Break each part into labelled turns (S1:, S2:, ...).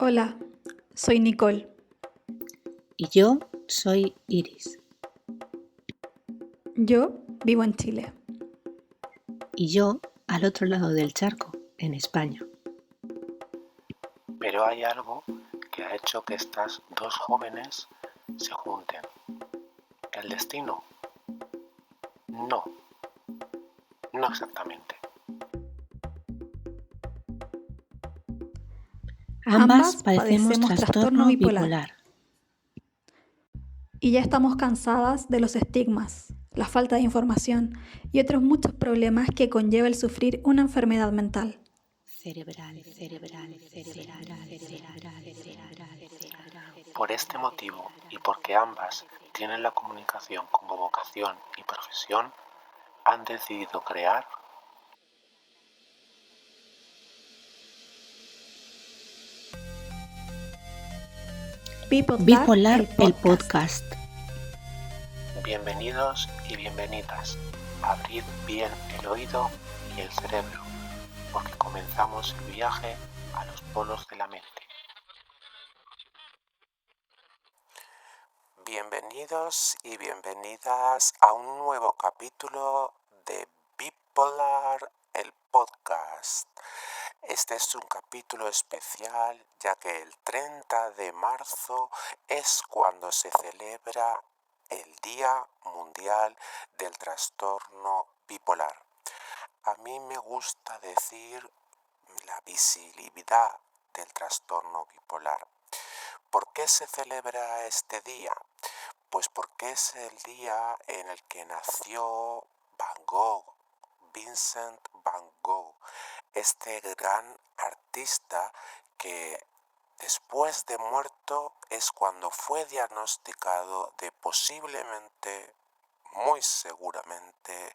S1: Hola, soy Nicole.
S2: Y yo soy Iris.
S1: Yo vivo en Chile.
S2: Y yo al otro lado del charco, en España.
S3: Pero hay algo que ha hecho que estas dos jóvenes se junten. ¿El destino? No, no exactamente.
S2: Ambas padecemos trastorno bipolar.
S1: Y ya estamos cansadas de los estigmas, la falta de información y otros muchos problemas que conlleva el sufrir una enfermedad mental.
S3: Por este motivo y porque ambas tienen la comunicación como vocación y profesión, han decidido crear
S2: Bipolar, el podcast.
S3: Bienvenidos y bienvenidas. Abrid bien el oído y el cerebro, porque comenzamos el viaje a los polos de la mente. Bienvenidos y bienvenidas a un nuevo capítulo de Bipolar, el podcast. Este es un capítulo especial ya que el 30 de marzo es cuando se celebra el Día Mundial del Trastorno Bipolar. A mí me gusta decir la visibilidad del trastorno bipolar. ¿Por qué se celebra este día? Pues porque es el día en el que nació Van Gogh, Vincent Van Gogh, este gran artista que después de muerto es cuando fue diagnosticado de posiblemente, muy seguramente,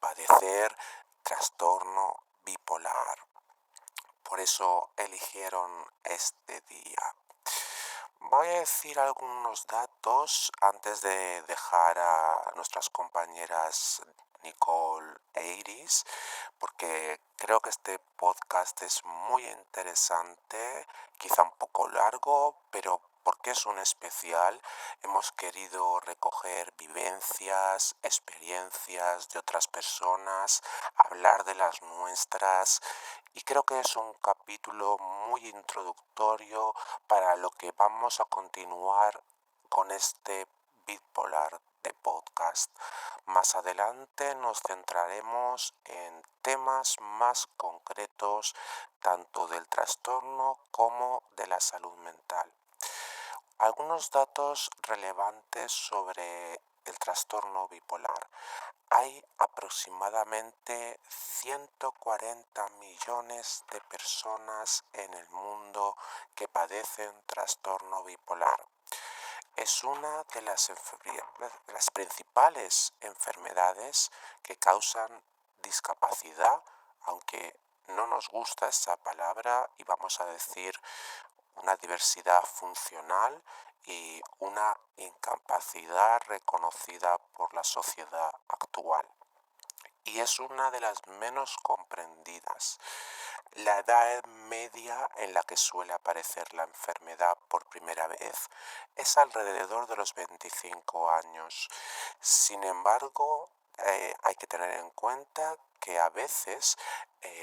S3: padecer trastorno bipolar. Por eso eligieron este día. Voy a decir algunos datos antes de dejar a nuestras compañeras Nicole e Iris, porque creo que este podcast es muy interesante, quizá un poco largo, pero porque es un especial, hemos querido recoger vivencias, experiencias de otras personas, hablar de las nuestras, y creo que es un capítulo muy introductorio para lo que vamos a continuar con este bipolar de podcast. Más adelante nos centraremos en temas más concretos tanto del trastorno como de la salud mental. Algunos datos relevantes sobre el trastorno bipolar. Hay aproximadamente 140 millones de personas en el mundo que padecen trastorno bipolar. Es una de las principales enfermedades que causan discapacidad, aunque no nos gusta esa palabra y vamos a decir una diversidad funcional y una incapacidad reconocida por la sociedad actual. Y es una de las menos comprendidas. La edad media en la que suele aparecer la enfermedad por primera vez es alrededor de los 25 años. Sin embargo, hay que tener en cuenta que a veces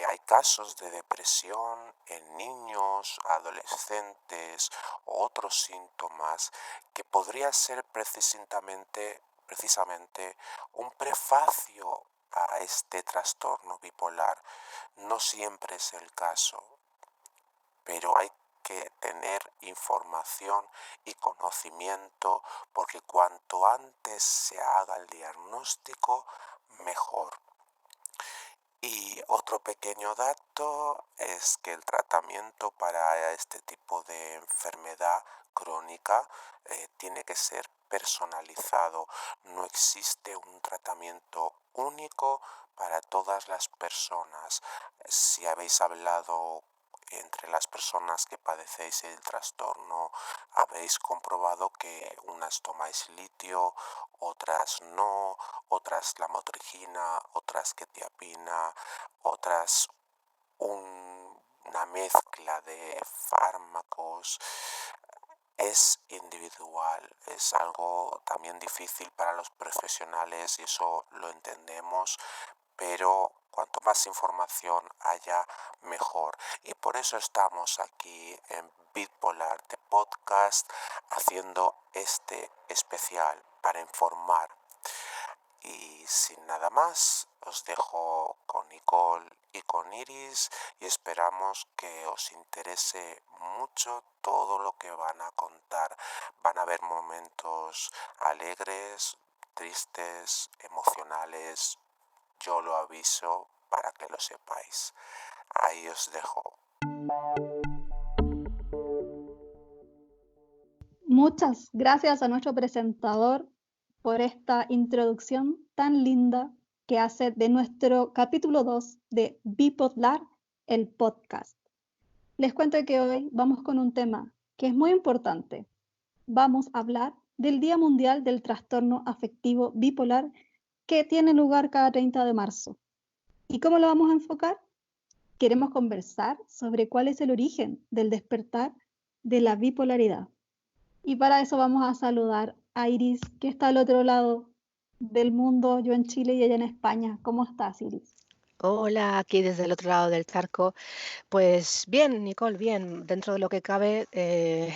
S3: hay casos de depresión en niños, adolescentes o otros síntomas que podría ser precisamente un prefacio a este trastorno bipolar. No siempre es el caso, pero hay que tener información y conocimiento porque cuanto antes se haga el diagnóstico, mejor. Y otro pequeño dato es que el tratamiento para este tipo de enfermedad crónica tiene que ser personalizado. No existe un tratamiento único para todas las personas. Si habéis hablado entre las personas que padecéis el trastorno, habéis comprobado que unas tomáis litio, otras no, otras la motrigina, otras quetiapina, otras un una mezcla de fármacos. Es individual, es algo también difícil para los profesionales y eso lo entendemos, pero cuanto más información haya, mejor. Y por eso estamos aquí en Bipolar de Podcast haciendo este especial para informar. Y sin nada más, os dejo con Nicole y con Iris y esperamos que os interese mucho todo lo que van a contar. Van a haber momentos alegres, tristes, emocionales. Yo lo aviso para que lo sepáis. Ahí os dejo.
S1: Muchas gracias a nuestro presentador por esta introducción tan linda que hace de nuestro capítulo 2 de Bipolar, el podcast. Les cuento que hoy vamos con un tema que es muy importante. Vamos a hablar del Día Mundial del Trastorno Afectivo Bipolar que tiene lugar cada 30 de marzo. ¿Y cómo lo vamos a enfocar? Queremos conversar sobre cuál es el origen del despertar de la bipolaridad. Y para eso vamos a saludar a Iris, que está al otro lado del mundo, yo en Chile y ella en España. ¿Cómo estás, Iris?
S2: Hola, aquí desde el otro lado del charco. Pues bien, Nicole, bien, dentro de lo que cabe,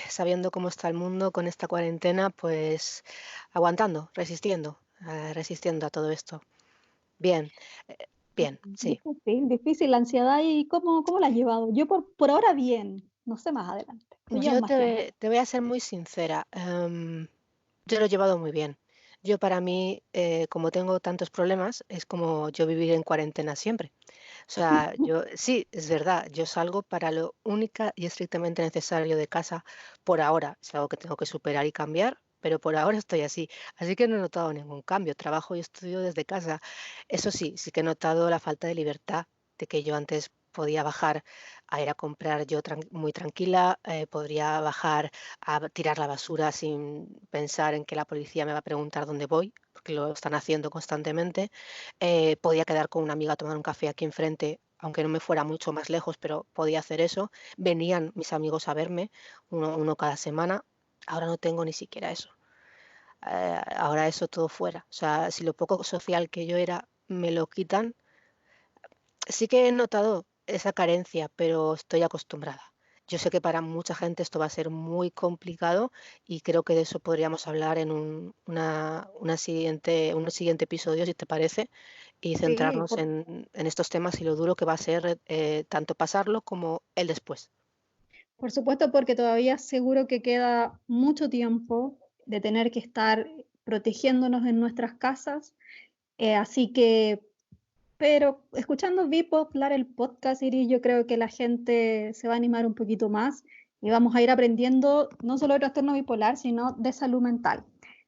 S2: sabiendo cómo está el mundo con esta cuarentena, pues aguantando, resistiendo a todo esto. Bien, bien, sí.
S1: Difícil la ansiedad y cómo la has llevado. Yo por ahora bien, no sé más adelante. Tú llevas
S2: Yo
S1: más tiempo.
S2: te voy a ser muy sincera. Yo lo he llevado muy bien. Yo para mí, como tengo tantos problemas, es como yo vivir en cuarentena siempre. O sea, yo sí, es verdad, yo salgo para lo única y estrictamente necesario de casa por ahora. Es algo que tengo que superar y cambiar, pero por ahora estoy así. Así que no he notado ningún cambio. Trabajo y estudio desde casa. Eso sí, sí que he notado la falta de libertad, de que yo antes podía bajar a ir a comprar yo muy tranquila, podría bajar a tirar la basura sin pensar en que la policía me va a preguntar dónde voy, porque lo están haciendo constantemente. Podía quedar con una amiga a tomar un café aquí enfrente, aunque no me fuera mucho más lejos, pero podía hacer eso. Venían mis amigos a verme, uno cada semana. Ahora no tengo ni siquiera eso. Ahora eso todo fuera. O sea, si lo poco social que yo era me lo quitan, sí que he notado esa carencia, pero estoy acostumbrada. Yo sé que para mucha gente esto va a ser muy complicado y creo que de eso podríamos hablar en un siguiente episodio, si te parece, y
S1: Sí,
S2: centrarnos en estos temas y lo duro que va a ser tanto pasarlo como el después.
S1: por supuesto, porque todavía seguro que queda mucho tiempo de tener que estar protegiéndonos en nuestras casas. Así que, pero escuchando Bipoplar, el podcast, Iris, yo creo que la gente se va a animar un poquito más y vamos a ir aprendiendo no solo de trastorno bipolar, sino de salud mental.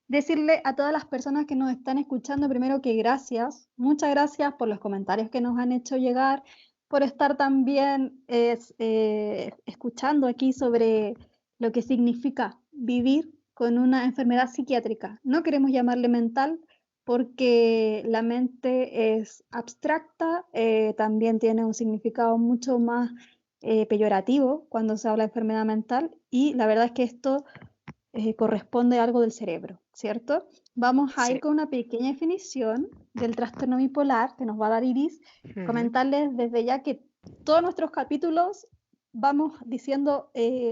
S1: Decirle a todas las personas que nos están escuchando primero que gracias, muchas gracias por los comentarios que nos han hecho llegar, por estar también escuchando aquí sobre lo que significa vivir con una enfermedad psiquiátrica. No queremos llamarle mental porque la mente es abstracta, también tiene un significado mucho más peyorativo cuando se habla de enfermedad mental y la verdad es que esto corresponde a algo del cerebro, ¿cierto? Vamos a ir
S2: Sí.
S1: con una pequeña definición del trastorno bipolar que nos va a dar Iris,
S2: Ujú.
S1: comentarles desde ya que todos nuestros capítulos vamos diciendo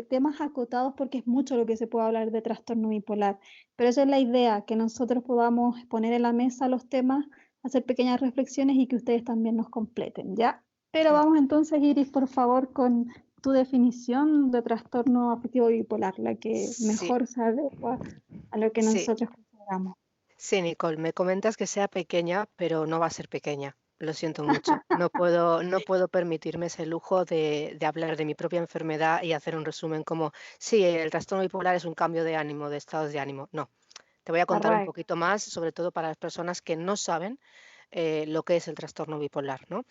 S1: temas acotados porque es mucho lo que se puede hablar de trastorno bipolar, pero esa es la idea, que nosotros podamos poner en la mesa los temas, hacer pequeñas reflexiones y que ustedes también nos completen, ¿ya? Pero
S2: Sí.
S1: vamos entonces, Iris, por favor, con tu definición de trastorno afectivo bipolar, la que
S2: Sí,
S1: mejor se adecua a lo que
S2: sí.
S1: nosotros consideramos.
S2: Sí, Nicole, me comentas que sea pequeña, pero no va a ser pequeña. Lo siento mucho. No puedo permitirme ese lujo de hablar de mi propia enfermedad y hacer un resumen como, sí, el trastorno bipolar es un cambio de ánimo, de estados de ánimo. No, te voy a contar un
S1: Correcto.
S2: poquito más, sobre todo para las personas que no saben lo que es el trastorno bipolar, ¿no?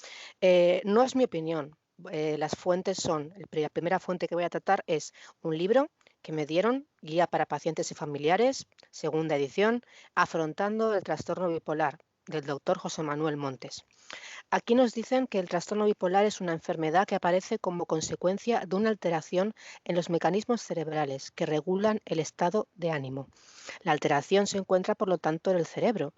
S2: No es mi opinión. Las fuentes son, la primera fuente que voy a tratar es un libro que me dieron, Guía para pacientes y familiares, segunda edición, Afrontando el trastorno bipolar. del doctor José Manuel Montes. Aquí nos dicen que el trastorno bipolar es una enfermedad que aparece como consecuencia de una alteración en los mecanismos cerebrales que regulan el estado de ánimo. La alteración se encuentra, por lo tanto, en el cerebro,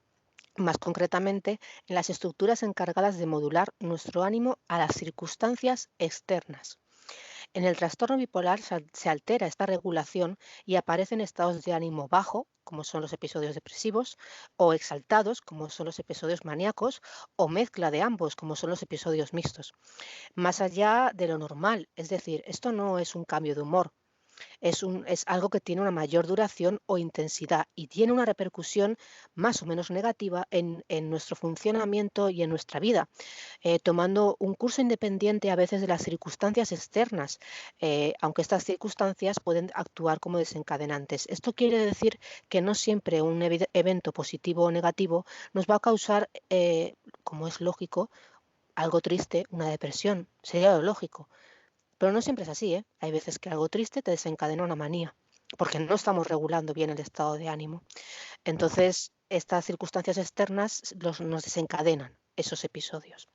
S2: más concretamente en las estructuras encargadas de modular nuestro ánimo a las circunstancias externas. En el trastorno bipolar se altera esta regulación y aparecen estados de ánimo bajo, como son los episodios depresivos, o exaltados, como son los episodios maníacos, o mezcla de ambos, como son los episodios mixtos. Más allá de lo normal, es decir, esto no es un cambio de humor, es algo que tiene una mayor duración o intensidad y tiene una repercusión más o menos negativa en nuestro funcionamiento y en nuestra vida, tomando un curso independiente a veces de las circunstancias externas, aunque estas circunstancias pueden actuar como desencadenantes. Esto quiere decir que no siempre un evento positivo o negativo nos va a causar, como es lógico, algo triste, una depresión. Sería lo lógico. Pero no siempre es así, ¿eh? Hay veces que algo triste te desencadena una manía, porque no estamos regulando bien el estado de ánimo. Entonces, estas circunstancias externas nos desencadenan esos episodios.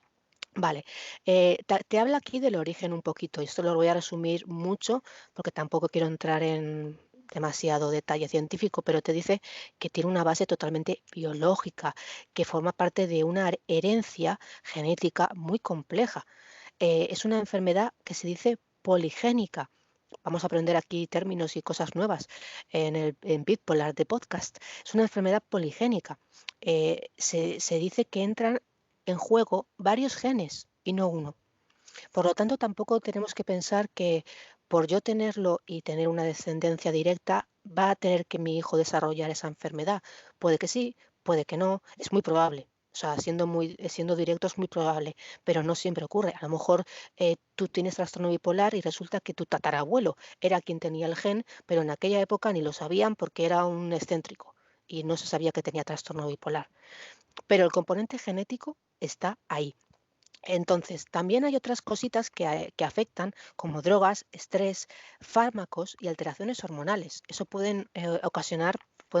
S2: Vale, te habla aquí del origen un poquito, y esto lo voy a resumir mucho porque tampoco quiero entrar en demasiado detalle científico, pero te dice que tiene una base totalmente biológica, que forma parte de una herencia genética muy compleja. Es una enfermedad que se dice poligénica. Vamos a aprender aquí términos y cosas nuevas en Bipolar de podcast. Es una enfermedad poligénica. Se dice que entran en juego varios genes y no uno. Por lo tanto, tampoco tenemos que pensar que por yo tenerlo y tener una descendencia directa, va a tener que mi hijo desarrollar esa enfermedad. Puede que sí, puede que no, es muy probable. O sea, siendo directo es muy probable, pero no siempre ocurre. A lo mejor tú tienes trastorno bipolar y resulta que tu tatarabuelo era quien tenía el gen, pero en aquella época ni lo sabían porque era un excéntrico y no se sabía que tenía trastorno bipolar. Pero el componente genético está ahí. Entonces, también hay otras cositas que afectan, como drogas, estrés, fármacos y alteraciones hormonales. Eso pueden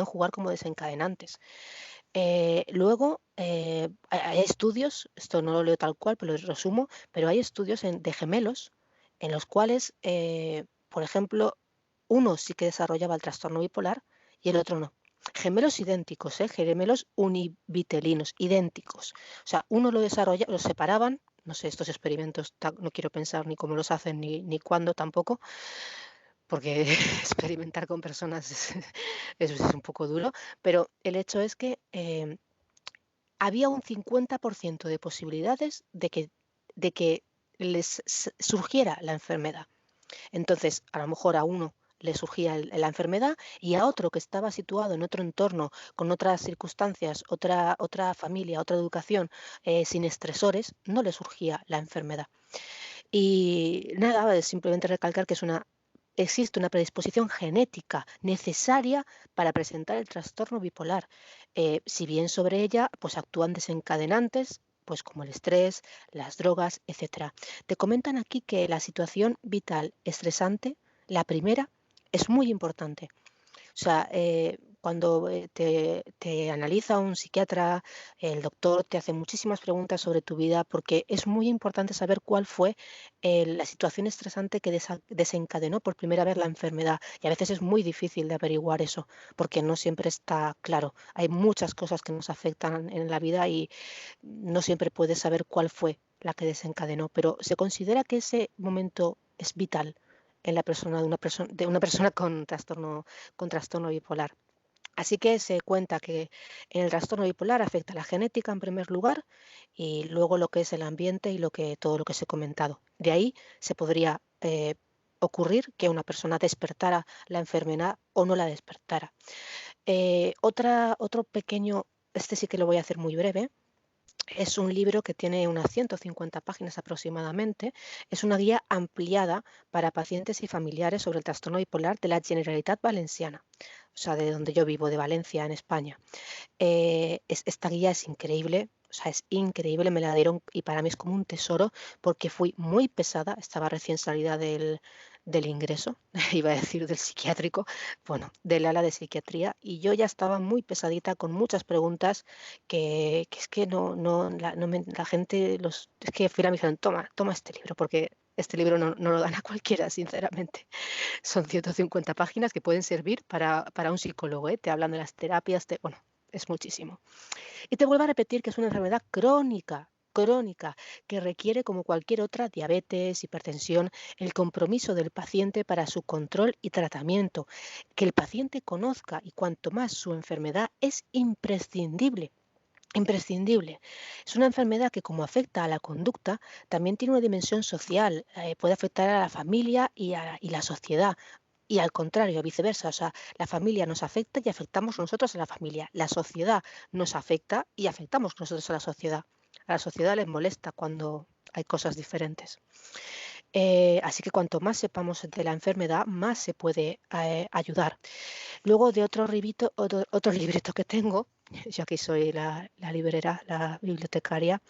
S2: jugar como desencadenantes. Luego, hay estudios, esto no lo leo tal cual, pero lo resumo, pero hay estudios de gemelos en los cuales, por ejemplo, uno sí que desarrollaba el trastorno bipolar y el otro no. Gemelos idénticos, gemelos univitelinos, idénticos. O sea, uno lo desarrolla, los separaban, no sé, estos experimentos no quiero pensar ni cómo los hacen ni cuándo tampoco, porque experimentar con personas es un poco duro, pero el hecho es que había un 50% de posibilidades de que les surgiera la enfermedad. Entonces, a lo mejor a uno le surgía la enfermedad y a otro que estaba situado en otro entorno, con otras circunstancias, otra familia, otra educación, sin estresores, no le surgía la enfermedad. Y nada, es simplemente recalcar que existe una predisposición genética necesaria para presentar el trastorno bipolar. Si bien sobre ella pues actúan desencadenantes, pues como el estrés, las drogas, etc. Te comentan aquí que la situación vital estresante, la primera, es muy importante. O sea, cuando te analiza un psiquiatra, el doctor te hace muchísimas preguntas sobre tu vida porque es muy importante saber cuál fue la situación estresante que desencadenó por primera vez la enfermedad. Y a veces es muy difícil de averiguar eso porque no siempre está claro. Hay muchas cosas que nos afectan en la vida y no siempre puedes saber cuál fue la que desencadenó, pero se considera que ese momento es vital en la persona de una persona con trastorno bipolar. Así que se cuenta que en el trastorno bipolar afecta la genética en primer lugar y luego lo que es el ambiente y todo lo que os he comentado. De ahí se podría ocurrir que una persona despertara la enfermedad o no la despertara. Otro pequeño, este sí que lo voy a hacer muy breve. Es un libro que tiene unas 150 páginas aproximadamente. Es una guía ampliada para pacientes y familiares sobre el trastorno bipolar de la Generalitat Valenciana, o sea, de donde yo vivo, de Valencia, en España. Esta guía es increíble, o sea, es increíble, me la dieron y para mí es como un tesoro porque fui muy pesada, estaba recién salida del ingreso, iba a decir del psiquiátrico, bueno, del ala de psiquiatría, y yo ya estaba muy pesadita con muchas preguntas que es que la gente, es que fuera me dijeron, toma este libro, porque este libro no lo gana cualquiera, sinceramente. Son 150 páginas que pueden servir para un psicólogo, ¿eh? Te hablan de las terapias, bueno, es muchísimo. Y te vuelvo a repetir que es una enfermedad crónica, que requiere, como cualquier otra, diabetes, hipertensión, el compromiso del paciente para su control y tratamiento, que el paciente conozca y cuanto más su enfermedad es imprescindible. Imprescindible. Es una enfermedad que, como afecta a la conducta, también tiene una dimensión social, puede afectar a la familia y la sociedad. Y al contrario, viceversa, o sea, la familia nos afecta y afectamos nosotros a la familia. La sociedad nos afecta y afectamos nosotros a la sociedad. A la sociedad les molesta cuando hay cosas diferentes. Así que cuanto más sepamos de la enfermedad, más se puede ayudar. Luego de otro librito que tengo, yo aquí soy la librera, la bibliotecaria,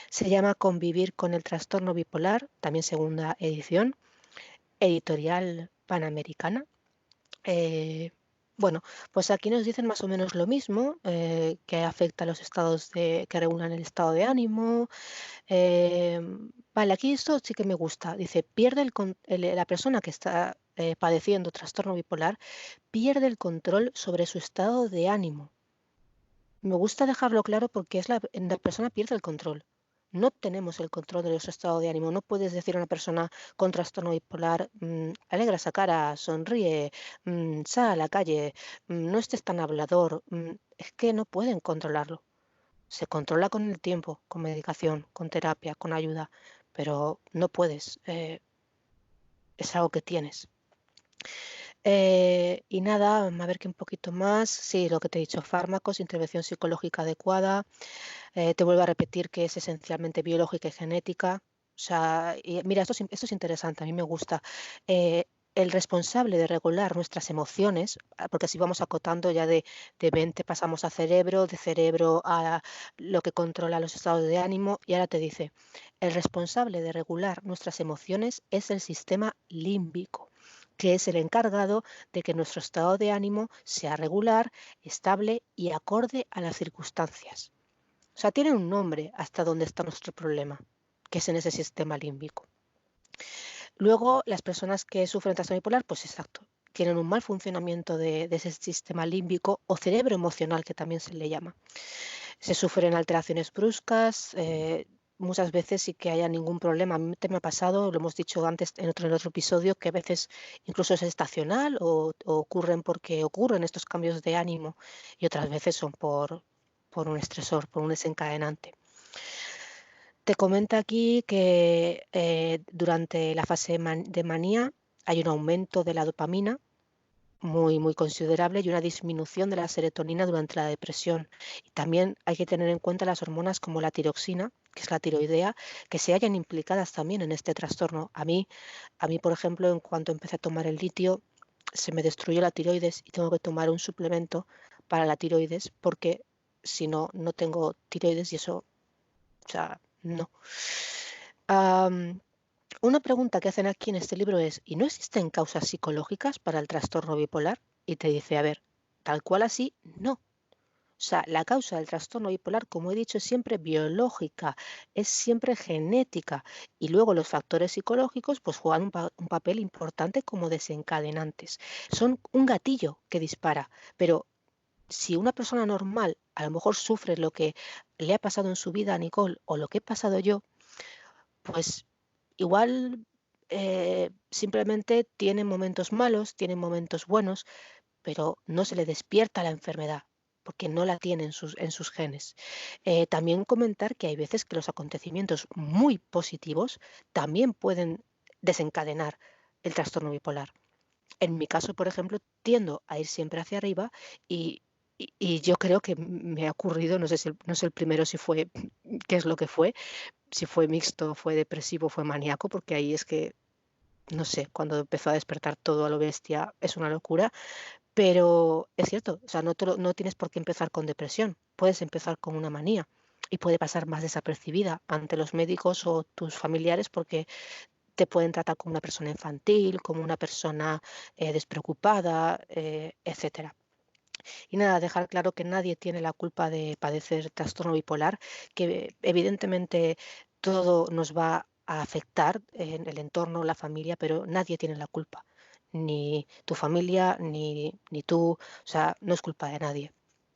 S2: se llama Convivir con el trastorno bipolar, también segunda edición, editorial Panamericana. Bueno, pues aquí nos dicen más o menos lo mismo, que afecta a los estados que regulan el estado de ánimo. Vale, aquí esto sí que me gusta. Dice, la persona que está padeciendo trastorno bipolar pierde el control sobre su estado de ánimo. Me gusta dejarlo claro porque la persona pierde el control. No tenemos el control de nuestro estado de ánimo. No puedes decir a una persona con trastorno bipolar, alegra esa cara, sonríe, sal a la calle, no estés tan hablador. Es que no pueden controlarlo. Se controla con el tiempo, con medicación, con terapia, con ayuda, pero no puedes. Es algo que tienes. Y nada, a ver que un poquito más. Sí, lo que te he dicho, fármacos, intervención psicológica adecuada. Te vuelvo a repetir que es esencialmente biológica y genética. O sea, y mira, esto es interesante, a mí me gusta. El responsable de regular nuestras emociones, porque así vamos acotando ya de mente pasamos a cerebro, de cerebro a lo que controla los estados de ánimo, y ahora te dice, el responsable de regular nuestras emociones es el sistema límbico, que es el encargado de que nuestro estado de ánimo sea regular, estable y acorde a las circunstancias. O sea, tiene un nombre hasta donde está nuestro problema, que es en ese sistema límbico. Luego, las personas que sufren trastorno bipolar, pues exacto, tienen un mal funcionamiento de ese sistema límbico o cerebro emocional, que también se le llama. Se sufren alteraciones bruscas, muchas veces sí que haya ningún problema. A mí me ha pasado, lo hemos dicho antes en otro episodio, que a veces incluso es estacional o ocurren porque ocurren estos cambios de ánimo y otras veces son por un estresor, por un desencadenante. Te comenta aquí que durante la fase de manía hay un aumento de la dopamina muy, muy considerable y una disminución de la serotonina durante la depresión. Y también hay que tener en cuenta las hormonas como la tiroxina, que es la tiroidea, que se hayan implicadas también en este trastorno. A mí, por ejemplo, en cuanto empecé a tomar el litio, se me destruyó la tiroides y tengo que tomar un suplemento para la tiroides porque si no, no tengo tiroides y eso, o sea, no. Una pregunta que hacen aquí en este libro es, ¿y no existen causas psicológicas para el trastorno bipolar? Y te dice, a ver, tal cual así, no. O sea, la causa del trastorno bipolar, como he dicho, es siempre biológica, es siempre genética. Y luego los factores psicológicos pues juegan un papel importante como desencadenantes. Son un gatillo que dispara, pero si una persona normal a lo mejor sufre lo que le ha pasado en su vida a Nicole o lo que he pasado yo, pues igual simplemente tiene momentos malos, tiene momentos buenos, pero no se le despierta la enfermedad porque no la tiene en sus genes. También comentar que hay veces que los acontecimientos muy positivos también pueden desencadenar el trastorno bipolar. En mi caso, por ejemplo, tiendo a ir siempre hacia arriba y yo creo que me ha ocurrido, no sé el primero si fue, qué es lo que fue, si fue mixto, fue depresivo, fue maníaco, porque ahí es que, no sé, cuando empezó a despertar todo a lo bestia es una locura, pero es cierto, o sea, no tienes por qué empezar con depresión, puedes empezar con una manía y puede pasar más desapercibida ante los médicos o tus familiares porque te pueden tratar como una persona infantil, como una persona despreocupada, etcétera. Y nada, dejar claro que nadie tiene la culpa de padecer trastorno bipolar, que evidentemente todo nos va a afectar en el entorno, la familia, pero nadie tiene la culpa. Ni tu familia, ni tú. O sea, no es culpa de nadie.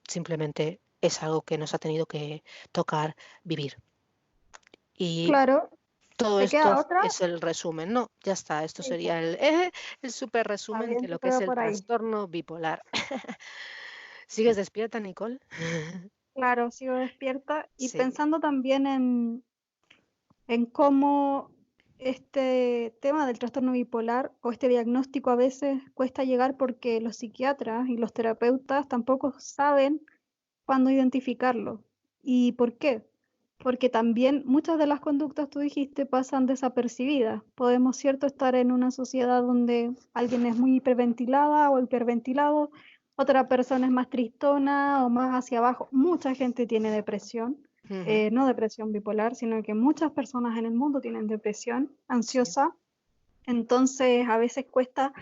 S2: Simplemente es algo que nos ha tenido que tocar vivir. Y
S1: Claro,
S2: todo
S1: ¿te
S2: esto
S1: queda otra?
S2: es el resumen. No, ya está. Esto
S1: Sí, pues,
S2: sería el súper
S1: está
S2: resumen de
S1: bien,
S2: lo
S1: yo
S2: que es
S1: creo
S2: el
S1: por ahí.
S2: trastorno bipolar. ¿Sigues despierta, Nicole?
S1: Claro, sigo despierta y
S2: Sí.
S1: pensando también en cómo este tema del trastorno bipolar o este diagnóstico a veces cuesta llegar porque los psiquiatras y los terapeutas tampoco saben cuándo identificarlo. ¿Y por qué? Porque también muchas de las conductas, tú dijiste, pasan desapercibidas. Podemos, cierto, estar en una sociedad donde alguien es muy hiperventilada o hiperventilado, otra persona es más tristona o más hacia abajo. Mucha gente tiene depresión,
S2: Ujú.
S1: no depresión bipolar, sino que muchas personas en el mundo tienen depresión
S2: Sí.
S1: ansiosa, entonces a veces cuesta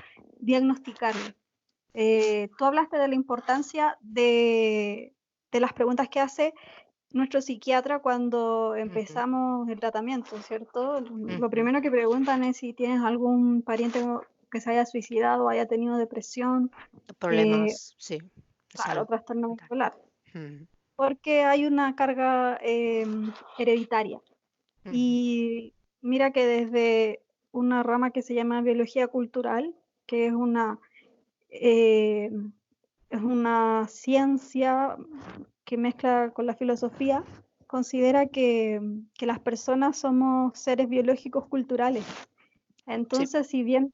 S1: diagnosticarlo. Tú hablaste de la importancia de las preguntas que hace nuestro psiquiatra cuando
S2: Ujú,
S1: empezamos el tratamiento, ¿cierto? Lo
S2: ujú.
S1: primero que preguntan es si tienes algún pariente que se haya suicidado, haya tenido depresión, eh,
S2: Problemas, sí, de
S1: claro,
S2: salud
S1: trastorno
S2: mental.
S1: bipolar,
S2: Ujú,
S1: porque hay una carga hereditaria.
S2: ujú,
S1: Y mira que desde una rama que se llama biología cultural, que eh, es una ciencia que mezcla con la filosofía, considera que las personas somos seres biológicos culturales.
S2: sí.
S1: Entonces, si bien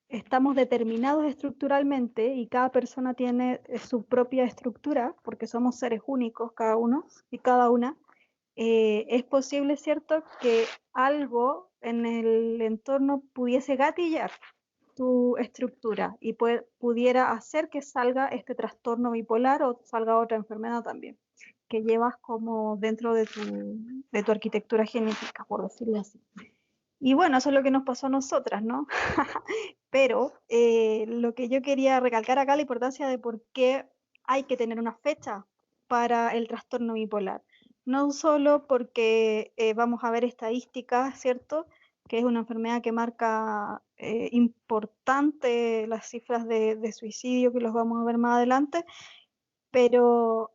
S1: estamos determinados estructuralmente y cada persona tiene su propia estructura, porque somos seres únicos cada uno y cada una, es posible, ¿cierto?, que algo en el entorno pudiese gatillar tu estructura y pudiera hacer que salga este trastorno bipolar o salga otra enfermedad también, que llevas como dentro de tu arquitectura genética, por decirlo así. Y bueno, eso es lo que nos pasó a nosotras, ¿no? Pero lo que yo quería recalcar acá, la importancia de por qué hay que tener una fecha para el trastorno bipolar. No solo porque vamos a ver estadísticas, ¿cierto? Que es una enfermedad que marca importante las cifras de suicidio, que los vamos a ver más adelante, pero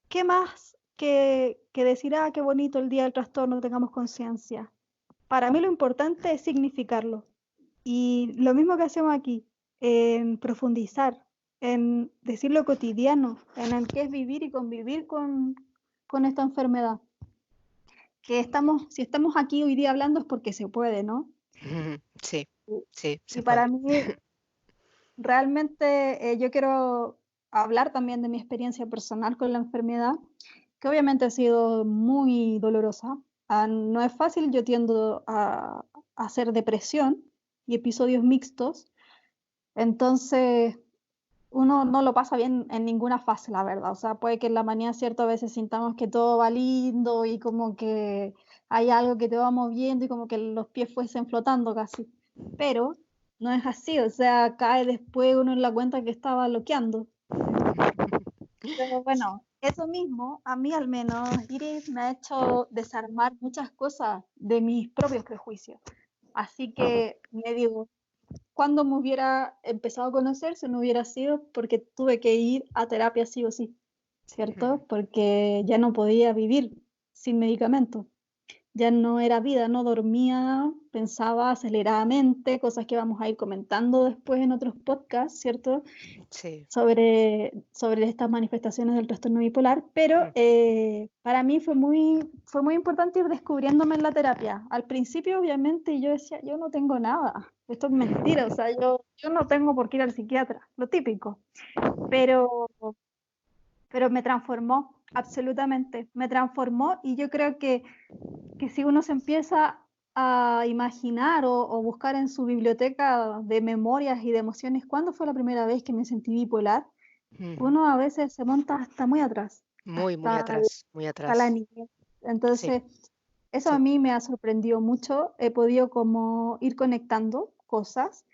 S1: ¿qué más que decir, ah, qué bonito el día del trastorno, tengamos conciencia? Para mí lo importante es significarlo. Y lo mismo que hacemos aquí, en profundizar, en decir lo cotidiano, en el que es vivir y convivir con esta enfermedad. Que estamos, si estamos aquí hoy día hablando es porque se puede, ¿no?
S2: Ujú, sí, sí,
S1: Y
S2: se
S1: para
S2: puede.
S1: mí, realmente yo quiero hablar también de mi experiencia personal con la enfermedad, que obviamente ha sido muy dolorosa. No es fácil, yo tiendo a hacer depresión y episodios mixtos, entonces uno no lo pasa bien en ninguna fase, la verdad. O sea, puede que en la mañana, cierto, a veces sintamos que todo va lindo y como que hay algo que te va moviendo y como que los pies fuesen flotando casi. Pero no es así, o sea, cae después uno en la cuenta que estaba bloqueando. Pero
S2: Sí.
S1: bueno, eso mismo, a mí al menos, Iris, me ha hecho desarmar muchas cosas de mis propios prejuicios. Así que me digo, cuando me hubiera empezado a conocer, si no hubiera sido porque tuve que ir a terapia sí o sí,
S2: Ujú,
S1: ¿cierto? Porque ya no podía vivir sin medicamentos. Ya no era vida, no dormía, pensaba aceleradamente, cosas que vamos a ir comentando después en otros podcasts, ¿cierto?
S2: sí.
S1: Sobre estas manifestaciones del trastorno bipolar, pero
S2: Ujú,
S1: para mí fue muy importante ir descubriéndome en la terapia. Al principio, obviamente, yo decía, yo no tengo nada, esto es mentira, o sea, yo no tengo por qué ir al psiquiatra, lo típico, pero, pero me transformó, absolutamente, me transformó y yo creo que si uno se empieza a imaginar o buscar en su biblioteca de memorias y de emociones, ¿cuándo fue la primera vez que me sentí bipolar?
S2: ujú.
S1: Uno a veces se monta hasta muy atrás,
S2: Muy, muy
S1: hasta,
S2: atrás, muy
S1: hasta la
S2: atrás.
S1: niñez.
S2: Sí.
S1: Entonces, Eso a
S2: Sí.
S1: mí me ha sorprendido mucho. He podido como ir conectando cosas.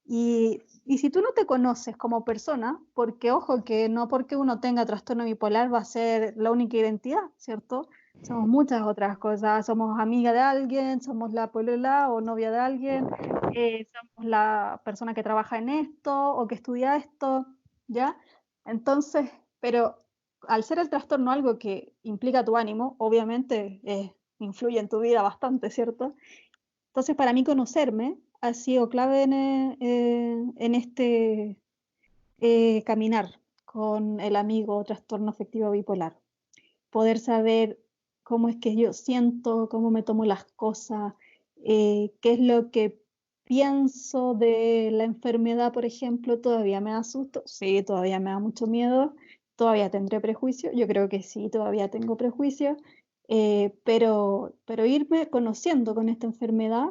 S1: Y si tú no te conoces como persona, porque ojo que no porque uno tenga trastorno bipolar va a ser la única identidad, ¿cierto? Somos muchas otras cosas. Somos amiga de alguien, somos la polola o novia de alguien, somos la persona que trabaja en esto o que estudia esto, ¿ya? Entonces, pero al ser el trastorno algo que implica tu ánimo, obviamente influye en tu vida bastante, ¿cierto? Entonces, para mí conocerme ha sido clave en este caminar con el amigo trastorno afectivo bipolar. Poder saber cómo es que yo siento, cómo me tomo las cosas, qué es lo que pienso de la enfermedad, por ejemplo, todavía me da susto, sí, todavía me da mucho miedo, todavía tendré prejuicio, yo creo que sí, todavía tengo prejuicio, pero irme conociendo con esta enfermedad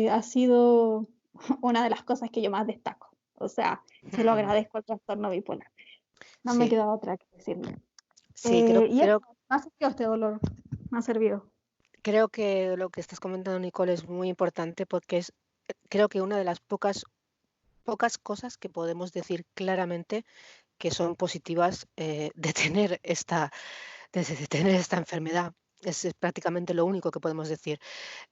S1: ha sido una de las cosas que yo más destaco. O sea, se lo agradezco al trastorno bipolar. No me
S2: Sí,
S1: queda otra que decirle.
S2: sí, creo,
S1: Y eso,
S2: creo,
S1: me ha servido este dolor, me ha servido.
S2: creo que lo que estás comentando, Nicole, es muy importante porque creo que una de las pocas cosas que podemos decir claramente que son positivas de tener esta enfermedad. Es prácticamente lo único que podemos decir.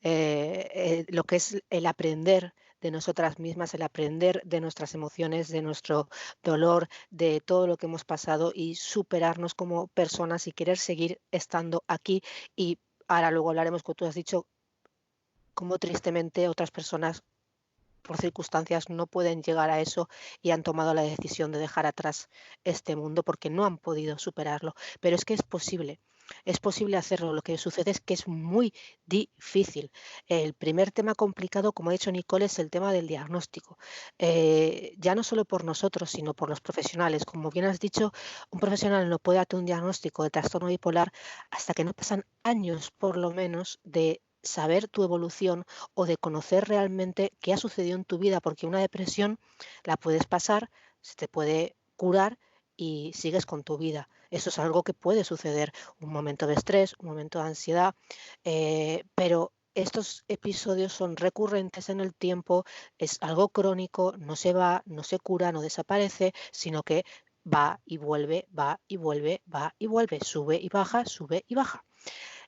S2: Lo que es el aprender de nosotras mismas, el aprender de nuestras emociones, de nuestro dolor, de todo lo que hemos pasado y superarnos como personas y querer seguir estando aquí. Y ahora luego hablaremos, como tú has dicho, cómo tristemente otras personas por circunstancias no pueden llegar a eso y han tomado la decisión de dejar atrás este mundo porque no han podido superarlo. Pero es que es posible hacerlo. Lo que sucede es que es muy difícil. El primer tema complicado, como ha dicho Nicole, es el tema del diagnóstico. Ya no solo por nosotros, sino por los profesionales. Como bien has dicho, un profesional no puede hacer un diagnóstico de trastorno bipolar hasta que no pasan años, por lo menos, de saber tu evolución o de conocer realmente qué ha sucedido en tu vida, porque una depresión la puedes pasar, se te puede curar y sigues con tu vida. Eso es algo que puede suceder, un momento de estrés, un momento de ansiedad, pero estos episodios son recurrentes en el tiempo, es algo crónico, no se va, no se cura, no desaparece, sino que va y vuelve, va y vuelve, va y vuelve, sube y baja, sube y baja.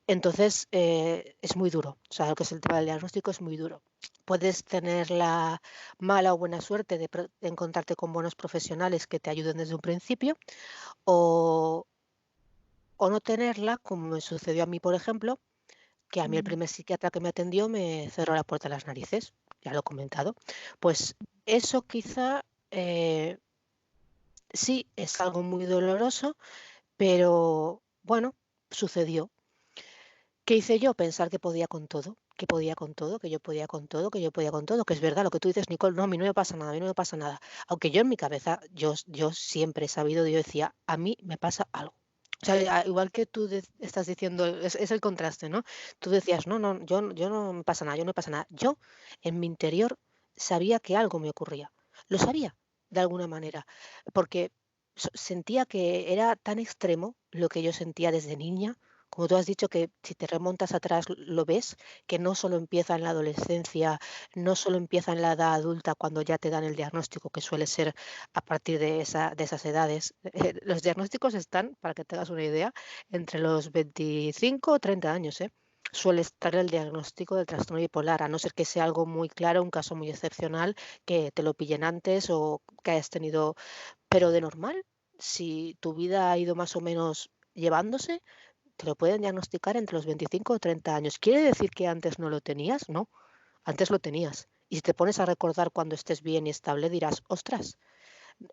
S2: Entonces, es muy duro. O sea, lo que es el tema del diagnóstico es muy duro. Puedes tener la mala o buena suerte de encontrarte con buenos profesionales que te ayuden desde un principio o, o no tenerla, como me sucedió a mí, por ejemplo, que a mí el
S1: Mm.
S2: primer psiquiatra que me atendió me cerró la puerta a las narices, ya lo he comentado. Pues eso quizá sí es algo muy doloroso, pero bueno, sucedió. ¿Qué hice yo? Pensar que podía con todo, que podía con todo, que yo podía con todo, que yo podía con todo, que es verdad lo que tú dices, Nicole, no, a mí no me pasa nada, a mí no me pasa nada. Aunque yo en mi cabeza, yo siempre he sabido, yo decía, a mí me pasa algo. O sea, igual que tú estás diciendo, es el contraste, ¿no? Tú decías, no, no, yo no me pasa nada, yo no me pasa nada. Yo, en mi interior, sabía que algo me ocurría. Lo sabía, de alguna manera, porque sentía que era tan extremo lo que yo sentía desde niña, como tú has dicho, que si te remontas atrás lo ves, que no solo empieza en la adolescencia, no solo empieza en la edad adulta cuando ya te dan el diagnóstico, que suele ser a partir de esas edades. Los diagnósticos están, para que te hagas una idea, entre los 25 o 30 años, ¿eh? Suele estar el diagnóstico del trastorno bipolar, a no ser que sea algo muy claro, un caso muy excepcional, que te lo pillen antes o que hayas tenido, pero de normal, si tu vida ha ido más o menos llevándose, te lo pueden diagnosticar entre los 25 o 30 años. ¿Quiere decir que antes no lo tenías? No, antes lo tenías. Y si te pones a recordar cuando estés bien y estable, dirás, ostras,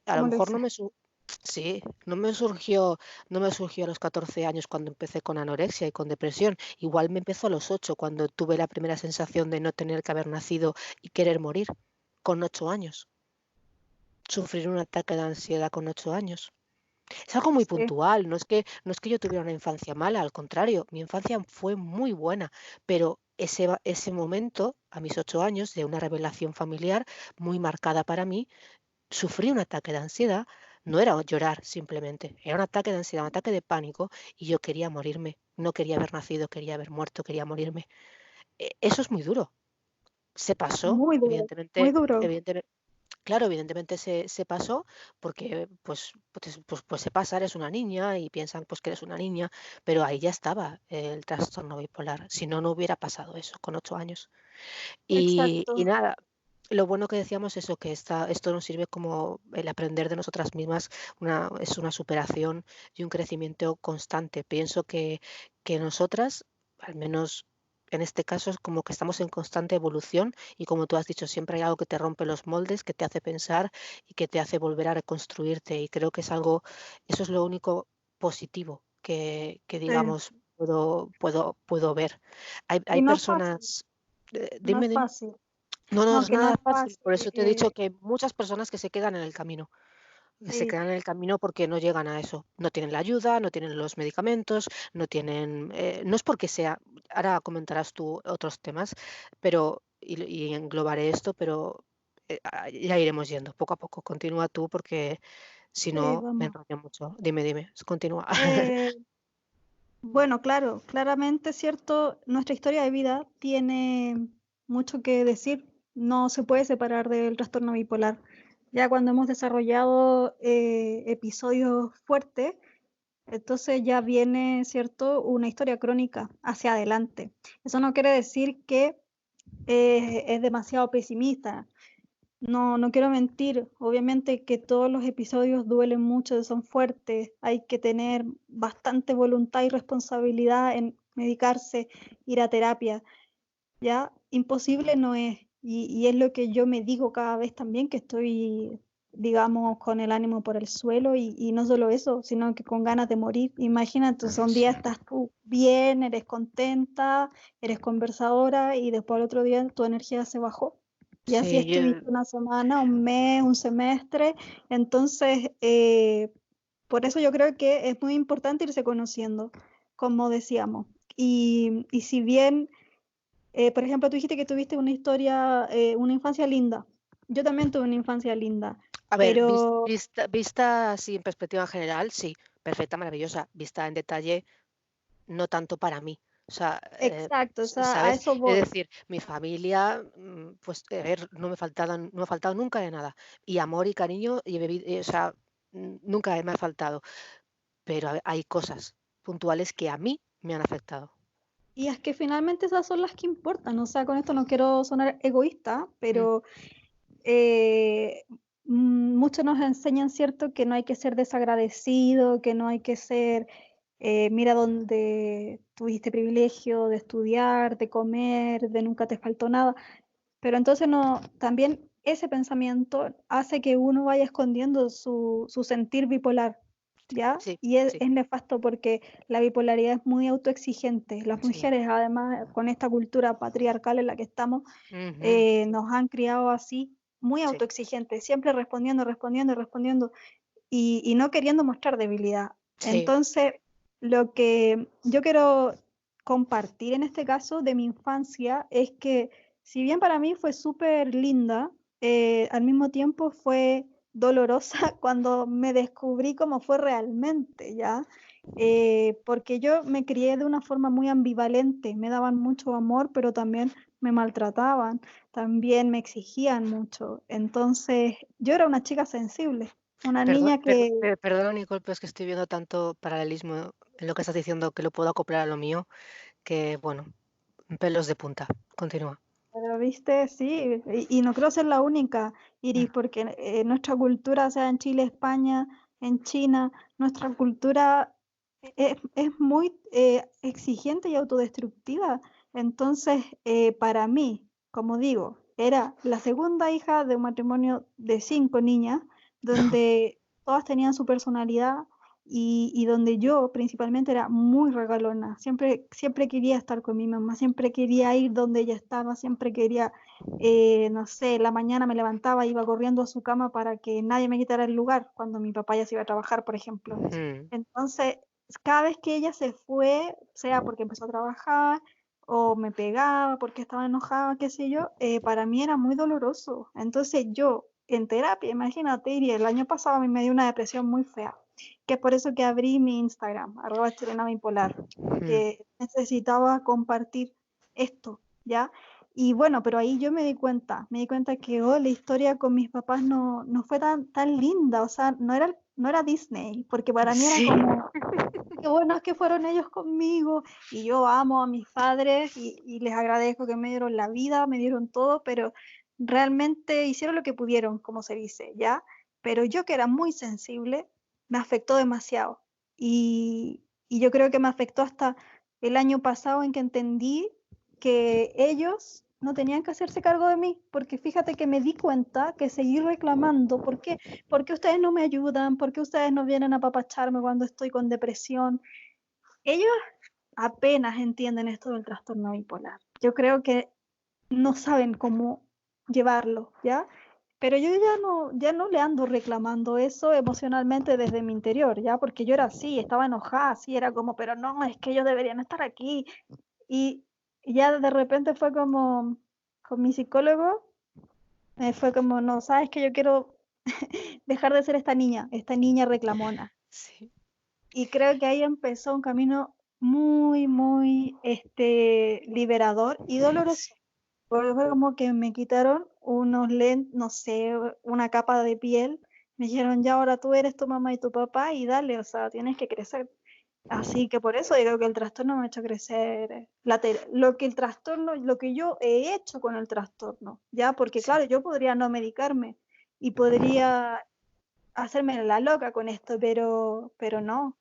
S2: a lo
S1: ¿Cómo lo
S2: mejor
S1: hice?
S2: sí, no me surgió a los 14 años cuando empecé con anorexia y con depresión. Igual me empezó a los 8 cuando tuve la primera sensación de no tener que haber nacido y querer morir con 8 años. Sufrir un ataque de ansiedad con 8 años. Es algo muy
S1: Sí.
S2: puntual, no es que yo tuviera una infancia mala, al contrario, mi infancia fue muy buena, pero ese momento, a mis 8 años, de una revelación familiar muy marcada para mí, sufrí un ataque de ansiedad, No era llorar simplemente, era un ataque de ansiedad, un ataque de pánico y yo quería morirme. No quería haber nacido, quería haber muerto, quería morirme. Eso es muy duro. Se pasó,
S1: muy
S2: evidentemente,
S1: duro.
S2: claro, evidentemente se pasó porque pues se pasa, eres una niña y piensan pues que eres una niña, pero ahí ya estaba el trastorno bipolar. Si no, no hubiera pasado eso con 8 años. Y
S1: Exacto.
S2: nada, lo bueno que decíamos es eso, que esto nos sirve como el aprender de nosotras mismas, es una superación y un crecimiento constante. Pienso que nosotras, al menos en este caso, es como que estamos en constante evolución y como tú has dicho, siempre hay algo que te rompe los moldes, que te hace pensar y que te hace volver a reconstruirte. Y creo que eso es lo único positivo que
S1: Sí.
S2: digamos, puedo ver. Hay
S1: Y no es fácil,
S2: personas,
S1: no es
S2: dime.
S1: fácil.
S2: No, no
S1: No,
S2: es
S1: que no
S2: nada
S1: es
S2: fácil.
S1: fácil.
S2: Por eso te he dicho que hay muchas personas que se quedan en el camino, que se
S1: Sí.
S2: quedan en el camino porque no llegan a eso. No tienen la ayuda, no tienen los medicamentos, no tienen, no es porque sea, ahora comentarás tú otros temas, pero, y englobaré esto, pero ya iremos yendo poco a poco. Continúa tú porque si
S1: Sí,
S2: no me
S1: vamos.
S2: enrollo mucho. Dime, continúa.
S1: Eh, bueno, claro, claramente, cierto, nuestra historia de vida tiene mucho que decir. No se puede separar del trastorno bipolar. Ya cuando hemos desarrollado episodios fuertes, entonces ya viene, cierto, una historia crónica hacia adelante. Eso no quiere decir que es demasiado pesimista. No, no quiero mentir. Obviamente que todos los episodios duelen mucho, son fuertes. Hay que tener bastante voluntad y responsabilidad en medicarse, ir a terapia. Ya, imposible no es. Y es lo que yo me digo cada vez también que estoy, digamos, con el ánimo por el suelo y no solo eso, sino que con ganas de morir. Imagínate, son días
S2: Sí,
S1: estás tú bien, eres contenta, eres conversadora y después al otro día tu energía se bajó. Y así
S2: sí,
S1: estuviste una semana, un mes, un semestre. Entonces, por eso yo creo que es muy importante irse conociendo, como decíamos. Y si bien por ejemplo, tú dijiste que tuviste una historia, una infancia linda. Yo también tuve una infancia linda,
S2: a ver,
S1: pero
S2: vista así en perspectiva general, sí, perfecta, maravillosa. Vista en detalle, no tanto para mí. O sea,
S1: exacto, o sea, a
S2: ¿sabes?
S1: eso
S2: Es
S1: voy.
S2: decir, mi familia, pues, a ver, no me ha faltado nunca de nada. Y amor y cariño, o sea, nunca me ha faltado. Pero hay cosas puntuales que a mí me han afectado.
S1: Y es que finalmente esas son las que importan. O sea, con esto no quiero sonar egoísta,
S2: Mm,
S1: pero muchos nos enseñan, ¿cierto?, que no hay que ser desagradecido, que no hay que ser, mira donde tuviste privilegio de estudiar, de comer, de nunca te faltó nada. Pero entonces no, también ese pensamiento hace que uno vaya escondiendo su sentir bipolar, ¿ya?
S2: sí,
S1: Y
S2: sí,
S1: es nefasto porque la bipolaridad es muy autoexigente. Las
S2: sí.
S1: mujeres, además, con esta cultura patriarcal en la que estamos,
S2: Ujú,
S1: nos han criado así, muy
S2: sí,
S1: autoexigentes, siempre respondiendo, respondiendo, respondiendo y no queriendo mostrar debilidad.
S2: sí.
S1: Entonces, lo que yo quiero compartir en este caso de mi infancia es que si bien para mí fue súper linda, al mismo tiempo fue dolorosa cuando me descubrí cómo fue realmente, ¿ya? Porque yo me crié de una forma muy ambivalente, me daban mucho amor, pero también me maltrataban, también me exigían mucho. Entonces, yo era una chica sensible, una niña que
S2: Perdona, Nicole, pero es que estoy viendo tanto paralelismo en lo que estás diciendo que lo puedo acoplar a lo mío, que bueno, pelos de punta. Continúa.
S1: pero viste, sí, y no creo ser la única,
S2: Mm,
S1: Iris, porque nuestra cultura, o sea, en Chile, España, en China, nuestra cultura es muy exigente y autodestructiva. Entonces, para mí, como digo, era la segunda hija de un matrimonio de 5 niñas, donde todas tenían su personalidad y donde yo principalmente era muy regalona. Siempre, siempre quería estar con mi mamá, siempre quería ir donde ella estaba, siempre quería, no sé, la mañana me levantaba, iba corriendo a su cama para que nadie me quitara el lugar cuando mi papá ya se iba a trabajar, por ejemplo.
S2: mm.
S1: Entonces, cada vez que ella se fue, sea porque empezó a trabajar o me pegaba porque estaba enojada, qué sé yo, para mí era muy doloroso. Entonces yo, en terapia, imagínate, y el año pasado a mí me dio una depresión muy fea, que es por eso que abrí mi Instagram, @chilenabipolar, que necesitaba compartir esto, ¿ya? Y bueno, pero ahí yo me di cuenta que la historia con mis papás no fue tan linda, o sea, no era Disney, porque para mí era
S2: Sí.
S1: como, qué bueno es que fueron ellos conmigo, y yo amo a mis padres y les agradezco que me dieron la vida, me dieron todo, pero realmente hicieron lo que pudieron, como se dice, ¿ya? Pero yo, que era muy sensible, me afectó demasiado. Y yo creo que me afectó hasta el año pasado, en que entendí que ellos no tenían que hacerse cargo de mí, porque fíjate que me di cuenta que seguí reclamando. ¿Por qué? ¿Por qué ustedes no me ayudan? ¿Por qué ustedes no vienen a apapacharme cuando estoy con depresión? Ellos apenas entienden esto del trastorno bipolar. Yo creo que no saben cómo llevarlo, ¿ya? Pero yo ya no le ando reclamando eso emocionalmente desde mi interior, ¿ya? Porque yo era así, estaba enojada, así, era como, pero no, es que ellos deberían estar aquí. Y ya de repente fue como, con mi psicólogo, fue como, no, sabes que yo quiero dejar de ser esta niña reclamona.
S2: Sí.
S1: Y creo que ahí empezó un camino muy, muy liberador y doloroso. Porque fue como que me quitaron unos lentes, no sé, una capa de piel. Me dijeron, ya ahora tú eres tu mamá y tu papá y dale, o sea, tienes que crecer. Así que por eso digo que el trastorno me ha hecho crecer lo que yo he hecho con el trastorno, ya, porque
S2: Sí.
S1: claro, yo podría no medicarme y podría hacerme la loca con esto, pero no.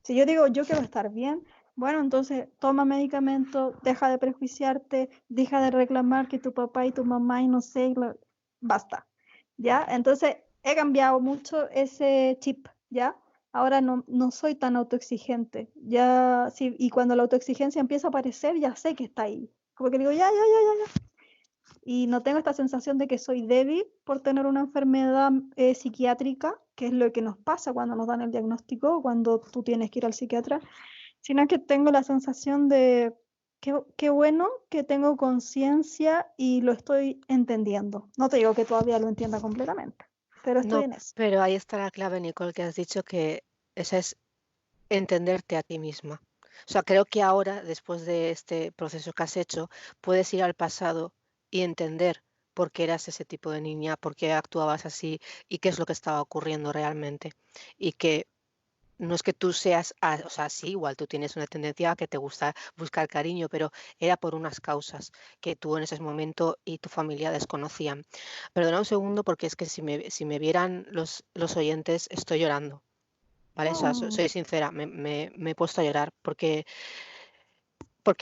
S1: Si yo digo, yo quiero estar bien, bueno, entonces toma medicamento, deja de prejuiciarte, deja de reclamar que tu papá y tu mamá y no sé, basta, ¿ya? Entonces he cambiado mucho ese chip, ¿ya? Ahora no soy tan autoexigente, ya, sí, y cuando la autoexigencia empieza a aparecer, ya sé que está ahí. Como que digo, ya. Y no tengo esta sensación de que soy débil por tener una enfermedad psiquiátrica, que es lo que nos pasa cuando nos dan el diagnóstico, cuando tú tienes que ir al psiquiatra, sino que tengo la sensación de qué bueno que tengo conciencia y lo estoy entendiendo. No te digo que todavía lo entienda completamente, pero estoy
S2: No,
S1: en eso.
S2: pero ahí está la clave, Nicole, que has dicho que esa es entenderte a ti misma. O sea, creo que ahora, después de este proceso que has hecho, puedes ir al pasado y entender por qué eras ese tipo de niña, por qué actuabas así y qué es lo que estaba ocurriendo realmente. Y que no es que tú seas, o sea, sí, igual tú tienes una tendencia a que te gusta buscar cariño, pero era por unas causas que tú en ese momento y tu familia desconocían. Perdona un segundo porque es que si me vieran los oyentes, estoy llorando. ¿Vale? O sea,
S1: Oh,
S2: soy sincera, me he puesto a llorar porque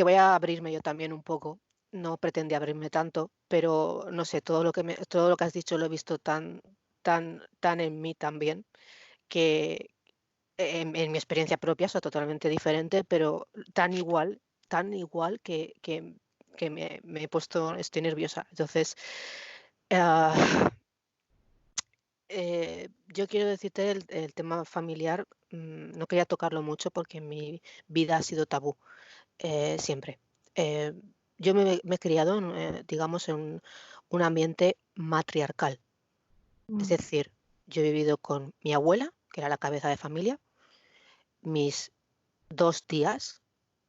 S2: voy a abrirme yo también un poco. No pretendí abrirme tanto, pero no sé, todo lo que has dicho lo he visto tan en mí también, que en mi experiencia propia es totalmente diferente, pero tan igual que me he puesto, estoy nerviosa. Entonces, ah, yo quiero decirte el tema familiar, no quería tocarlo mucho porque en mi vida ha sido tabú, siempre. Eh, yo me he criado, digamos, en un ambiente matriarcal. Es
S1: mm,
S2: decir, yo he vivido con mi abuela, que era la cabeza de familia, mis dos tías,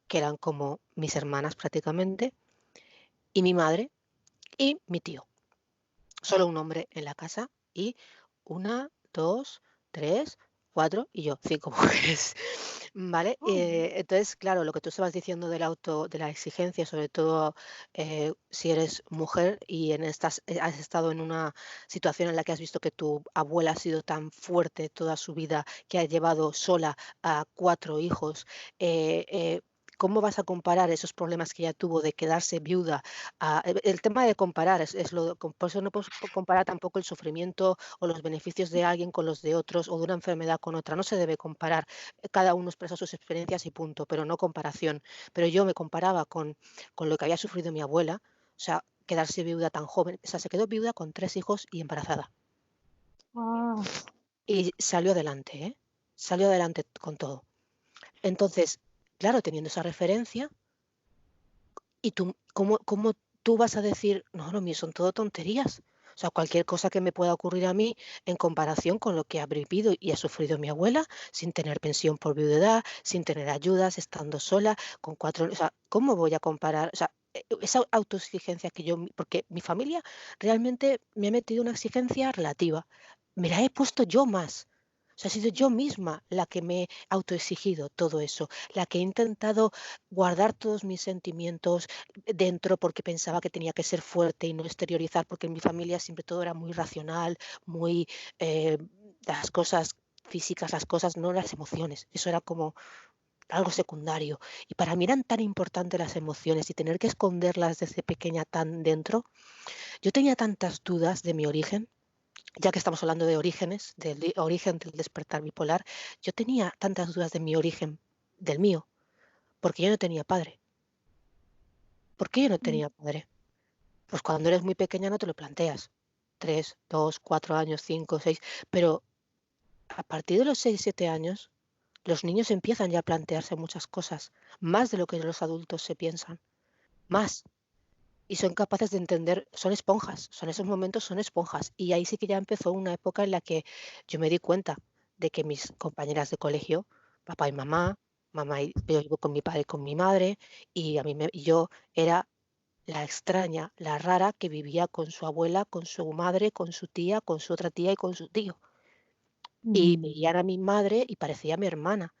S2: que eran como mis hermanas prácticamente, y mi madre y mi tío. Solo un hombre en la casa y una, dos, tres, cuatro y yo, cinco mujeres. ¿Vale?
S1: oh,
S2: Entonces, claro, lo que tú estabas diciendo de la exigencia, sobre todo si eres mujer y has estado en una situación en la que has visto que tu abuela ha sido tan fuerte toda su vida, que ha llevado sola a cuatro hijos, ¿cómo vas a comparar esos problemas que ella tuvo de quedarse viuda? El tema de comparar, por eso no puedes comparar tampoco el sufrimiento o los beneficios de alguien con los de otros o de una enfermedad con otra, no se debe comparar. Cada uno expresa sus experiencias y punto, pero no comparación. Pero yo me comparaba con lo que había sufrido mi abuela, o sea, quedarse viuda tan joven, o sea, se quedó viuda con tres hijos y embarazada.
S1: ah,
S2: Y salió adelante, ¿eh? Salió adelante con todo. Entonces, claro, teniendo esa referencia, ¿y tú cómo tú vas a decir, no, lo mío son todo tonterías? O sea, cualquier cosa que me pueda ocurrir a mí en comparación con lo que ha vivido y ha sufrido mi abuela, sin tener pensión por viudedad, sin tener ayudas, estando sola, con 4, o sea, ¿cómo voy a comparar? O sea, esa autoexigencia que yo, porque mi familia realmente me ha metido una exigencia relativa. Me la he puesto yo más. O sea, he sido yo misma la que me he autoexigido todo eso, la que he intentado guardar todos mis sentimientos dentro porque pensaba que tenía que ser fuerte y no exteriorizar, porque en mi familia siempre todo era muy racional, muy eh, las cosas físicas, las cosas, no las emociones. Eso era como algo secundario. Y para mí eran tan importantes las emociones y tener que esconderlas desde pequeña tan dentro. Yo tenía tantas dudas de mi origen, ya que estamos hablando de orígenes, del origen del despertar bipolar, yo tenía tantas dudas de mi origen, del mío, porque yo no tenía padre. ¿Por qué yo no
S1: Mm.
S2: tenía padre? Pues cuando eres muy pequeña no te lo planteas. 3, 2, 4 años, 5, 6. Pero a partir de los 6, 7 años, los niños empiezan ya a plantearse muchas cosas, más de lo que los adultos se piensan, más. Y son capaces de entender, son esponjas, son esos momentos, son esponjas. Y ahí sí que ya empezó una época en la que yo me di cuenta de que mis compañeras de colegio, papá y mamá y yo vivo con mi padre y con mi madre, y yo era la extraña, la rara que vivía con su abuela, con su madre, con su tía, con su otra tía y con su tío. Y
S1: Mm.
S2: veían a mi madre y parecía mi hermana,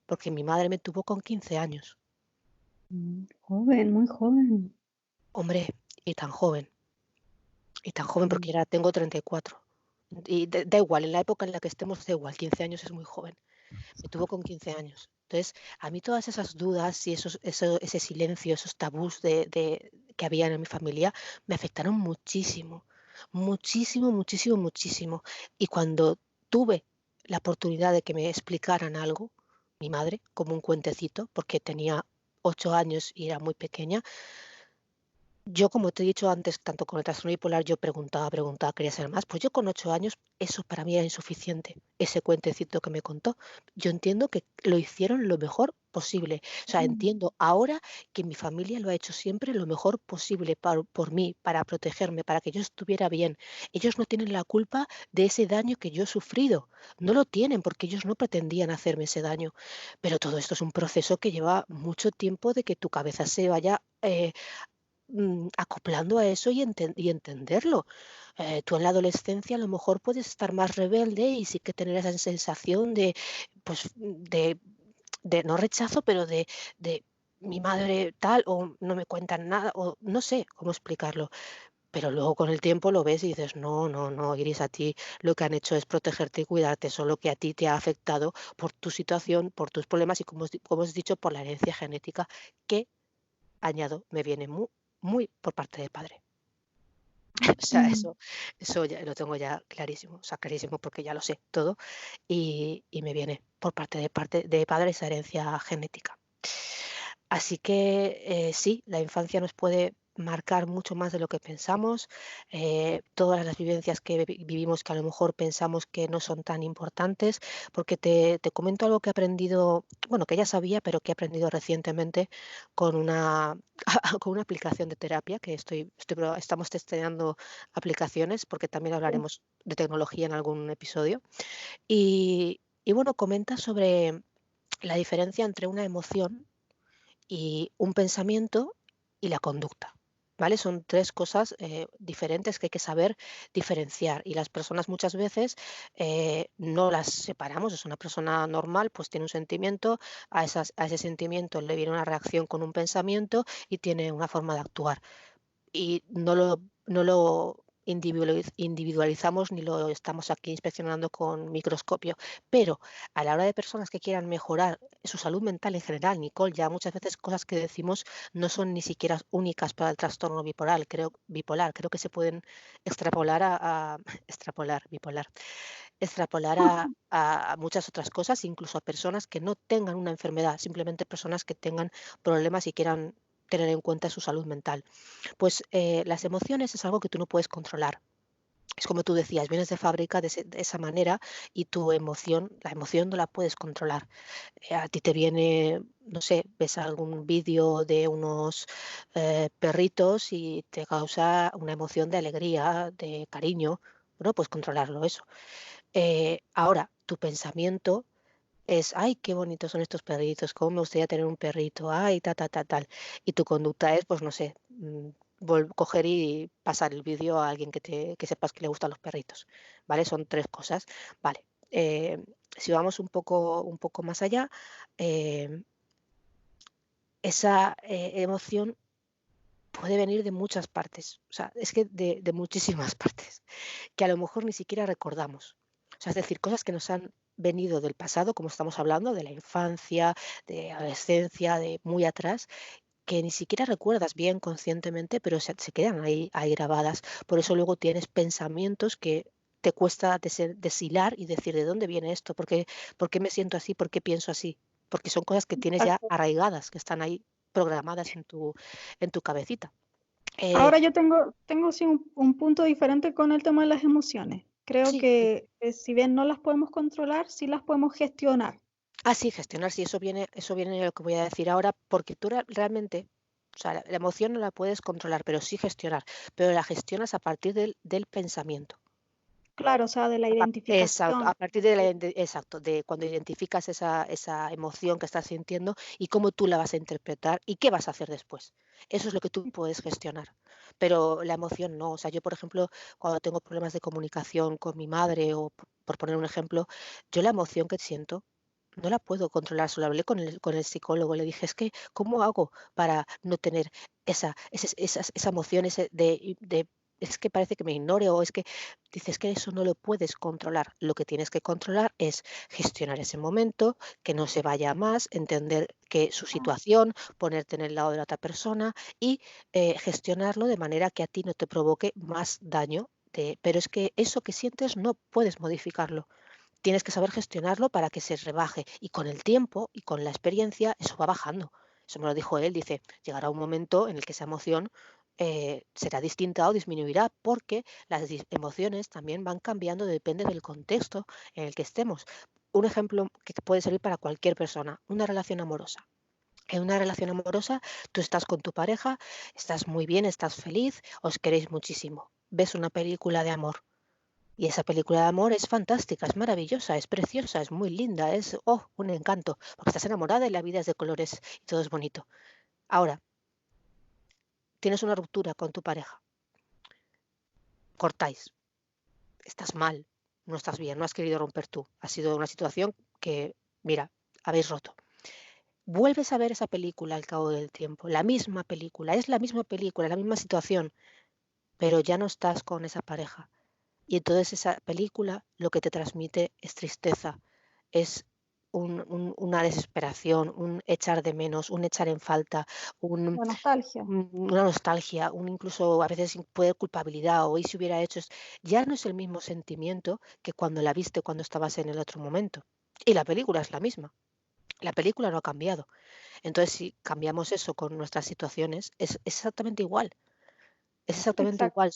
S2: porque mi madre me tuvo con 15 años.
S1: Joven, muy joven.
S2: Hombre, y tan joven
S1: Mm.
S2: porque ahora tengo 34. Y da igual, en la época en la que estemos, da igual, 15 años es muy joven. Me tuvo con 15 años. Entonces, a mí todas esas dudas y ese silencio, esos tabús que había en mi familia, me afectaron muchísimo, muchísimo, muchísimo, muchísimo. Y cuando tuve la oportunidad de que me explicaran algo, mi madre, como un cuentecito, porque tenía 8 años y era muy pequeña, yo, como te he dicho antes, tanto con el trastorno bipolar, yo preguntaba, quería saber más. Pues yo con 8 años, eso para mí era insuficiente, ese cuentecito que me contó. Yo entiendo que lo hicieron lo mejor posible. O sea,
S1: Mm.
S2: entiendo ahora que mi familia lo ha hecho siempre lo mejor posible por mí, para protegerme, para que yo estuviera bien. Ellos no tienen la culpa de ese daño que yo he sufrido. No lo tienen porque ellos no pretendían hacerme ese daño. Pero todo esto es un proceso que lleva mucho tiempo de que tu cabeza se vaya acoplando a eso y entenderlo. Tú en la adolescencia a lo mejor puedes estar más rebelde y sí que tener esa sensación de, pues, de no rechazo, pero de mi madre tal, o no me cuentan nada, o no sé cómo explicarlo. Pero luego con el tiempo lo ves y dices, no, no, no, Iris, a ti lo que han hecho es protegerte y cuidarte, solo que a ti te ha afectado por tu situación, por tus problemas y como has dicho, por la herencia genética que añado, me viene muy, muy por parte de padre. O sea,
S1: Mm.
S2: eso ya lo tengo ya clarísimo, o sea, clarísimo porque ya lo sé todo y me viene por parte de padre esa herencia genética. Así que sí, la infancia nos puede marcar mucho más de lo que pensamos. Todas las vivencias que vivimos que a lo mejor pensamos que no son tan importantes, porque te comento algo que he aprendido, bueno, que ya sabía, pero que he aprendido recientemente con una, con una aplicación de terapia que estamos testeando aplicaciones, porque también hablaremos de tecnología en algún episodio. Y bueno, comenta sobre la diferencia entre una emoción y un pensamiento y la conducta. ¿Vale? Son tres cosas diferentes que hay que saber diferenciar y las personas muchas veces no las separamos. Es una persona normal, pues tiene un sentimiento, a ese sentimiento le viene una reacción con un pensamiento y tiene una forma de actuar y no lo individualizamos ni lo estamos aquí inspeccionando con microscopio. Pero a la hora de personas que quieran mejorar su salud mental en general, Nicole, ya muchas veces cosas que decimos no son ni siquiera únicas para el trastorno bipolar, creo que se pueden extrapolar extrapolar a muchas otras cosas, incluso a personas que no tengan una enfermedad, simplemente personas que tengan problemas y quieran tener en cuenta su salud mental. Pues las emociones es algo que tú no puedes controlar. Es como tú decías, vienes de fábrica de esa manera y la emoción no la puedes controlar. A ti te viene no sé, ves algún vídeo de unos perritos y te causa una emoción de alegría, de cariño, bueno, pues controlarlo eso. Ahora, tu pensamiento es, ay, qué bonitos son estos perritos, cómo me gustaría tener un perrito, ay, tal. Y tu conducta es, pues no sé, coger y pasar el vídeo a alguien que sepas que le gustan los perritos, ¿vale? Son tres cosas, ¿vale? Si vamos un poco más allá, eh, esa emoción puede venir de muchas partes, o sea, es que de muchísimas partes, que a lo mejor ni siquiera recordamos. O sea, es decir, cosas que nos han venido del pasado, como estamos hablando, de la infancia, de adolescencia, de muy atrás, que ni siquiera recuerdas bien conscientemente, pero se quedan ahí grabadas. Por eso luego tienes pensamientos que te cuesta deshilar y decir de dónde viene esto, por qué me siento así, por qué pienso así, porque son cosas que tienes ya
S1: Exacto.
S2: arraigadas, que están ahí programadas en tu cabecita. Eh,
S1: Ahora yo tengo sí un punto diferente con el tema de las emociones. Creo
S2: sí,
S1: que si bien no las podemos controlar, sí las podemos gestionar.
S2: sí, gestionar, sí, eso viene de lo que voy a decir ahora, porque tú realmente, o sea, la emoción no la puedes controlar, pero sí gestionar, pero la gestionas a partir del pensamiento.
S1: Claro, o sea, de la
S2: Exacto, a
S1: identificación.
S2: partir exacto, de cuando identificas esa emoción que estás sintiendo y cómo tú la vas a interpretar y qué vas a hacer después. Eso es lo que tú puedes gestionar, pero la emoción no. O sea, yo, por ejemplo, cuando tengo problemas de comunicación con mi madre o, por poner un ejemplo, yo la emoción que siento no la puedo controlar. Solo hablé con el psicólogo, le dije, es que, ¿cómo hago para no tener esa emoción es que parece que me ignore o es que dices que eso no lo puedes controlar. Lo que tienes que controlar es gestionar ese momento, que no se vaya a más, entender que su
S1: Ah,
S2: situación, ponerte en el lado de la otra persona y gestionarlo de manera que a ti no te provoque más daño. Pero es que eso que sientes no puedes modificarlo. Tienes que saber gestionarlo para que se rebaje y con el tiempo y con la experiencia eso va bajando. Eso me lo dijo él, dice, llegará un momento en el que esa emoción será distinta o disminuirá porque las emociones también van cambiando, depende del contexto en el que estemos. Un ejemplo que puede servir para cualquier persona, una relación amorosa. En una relación amorosa, tú estás con tu pareja, estás muy bien, estás feliz, os queréis muchísimo. Ves una película de amor y esa película de amor es fantástica, es maravillosa, es preciosa, es muy linda, es un encanto, porque estás enamorada y la vida es de colores y todo es bonito. Ahora, tienes una ruptura con tu pareja, cortáis, estás mal, no estás bien, no has querido romper tú, ha sido una situación que, mira, habéis roto. Vuelves a ver esa película al cabo del tiempo, la misma película, es la misma película, la misma situación, pero ya no estás con esa pareja. Y entonces esa película lo que te transmite es tristeza, es una desesperación, un echar de menos, un echar en falta,
S1: la nostalgia.
S2: una nostalgia, incluso a veces puede culpabilidad o y si hubiera hecho, ya no es el mismo sentimiento que cuando la viste cuando estabas en el otro momento. Y la película es la misma, la película no ha cambiado. Entonces, si cambiamos eso con nuestras situaciones, es exactamente igual. Es exactamente
S1: Exacto.
S2: igual.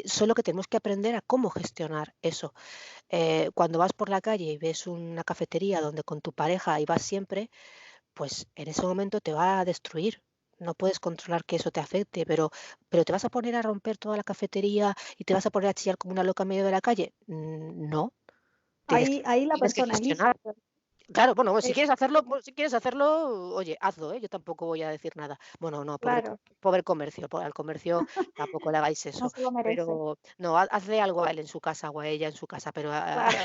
S2: Solo que tenemos que aprender a cómo gestionar eso. Cuando vas por la calle y ves una cafetería donde con tu pareja y vas siempre, pues en ese momento te va a destruir. No puedes controlar que eso te afecte, pero ¿te vas a poner a romper toda la cafetería y te vas a poner a chillar como una loca en medio de la calle? No. Tienes que,
S1: Ahí la
S2: tienes que
S1: persona elige.
S2: gestionar. Claro, bueno,
S1: Eh,
S2: si quieres hacerlo, oye, hazlo, ¿eh? Yo tampoco voy a decir nada. Bueno, no,
S1: claro,
S2: pobre comercio, al comercio tampoco le hagáis
S1: no
S2: eso.
S1: se lo merece.
S2: Pero no, hazle algo a él en su casa o a ella en su casa, pero
S1: Claro.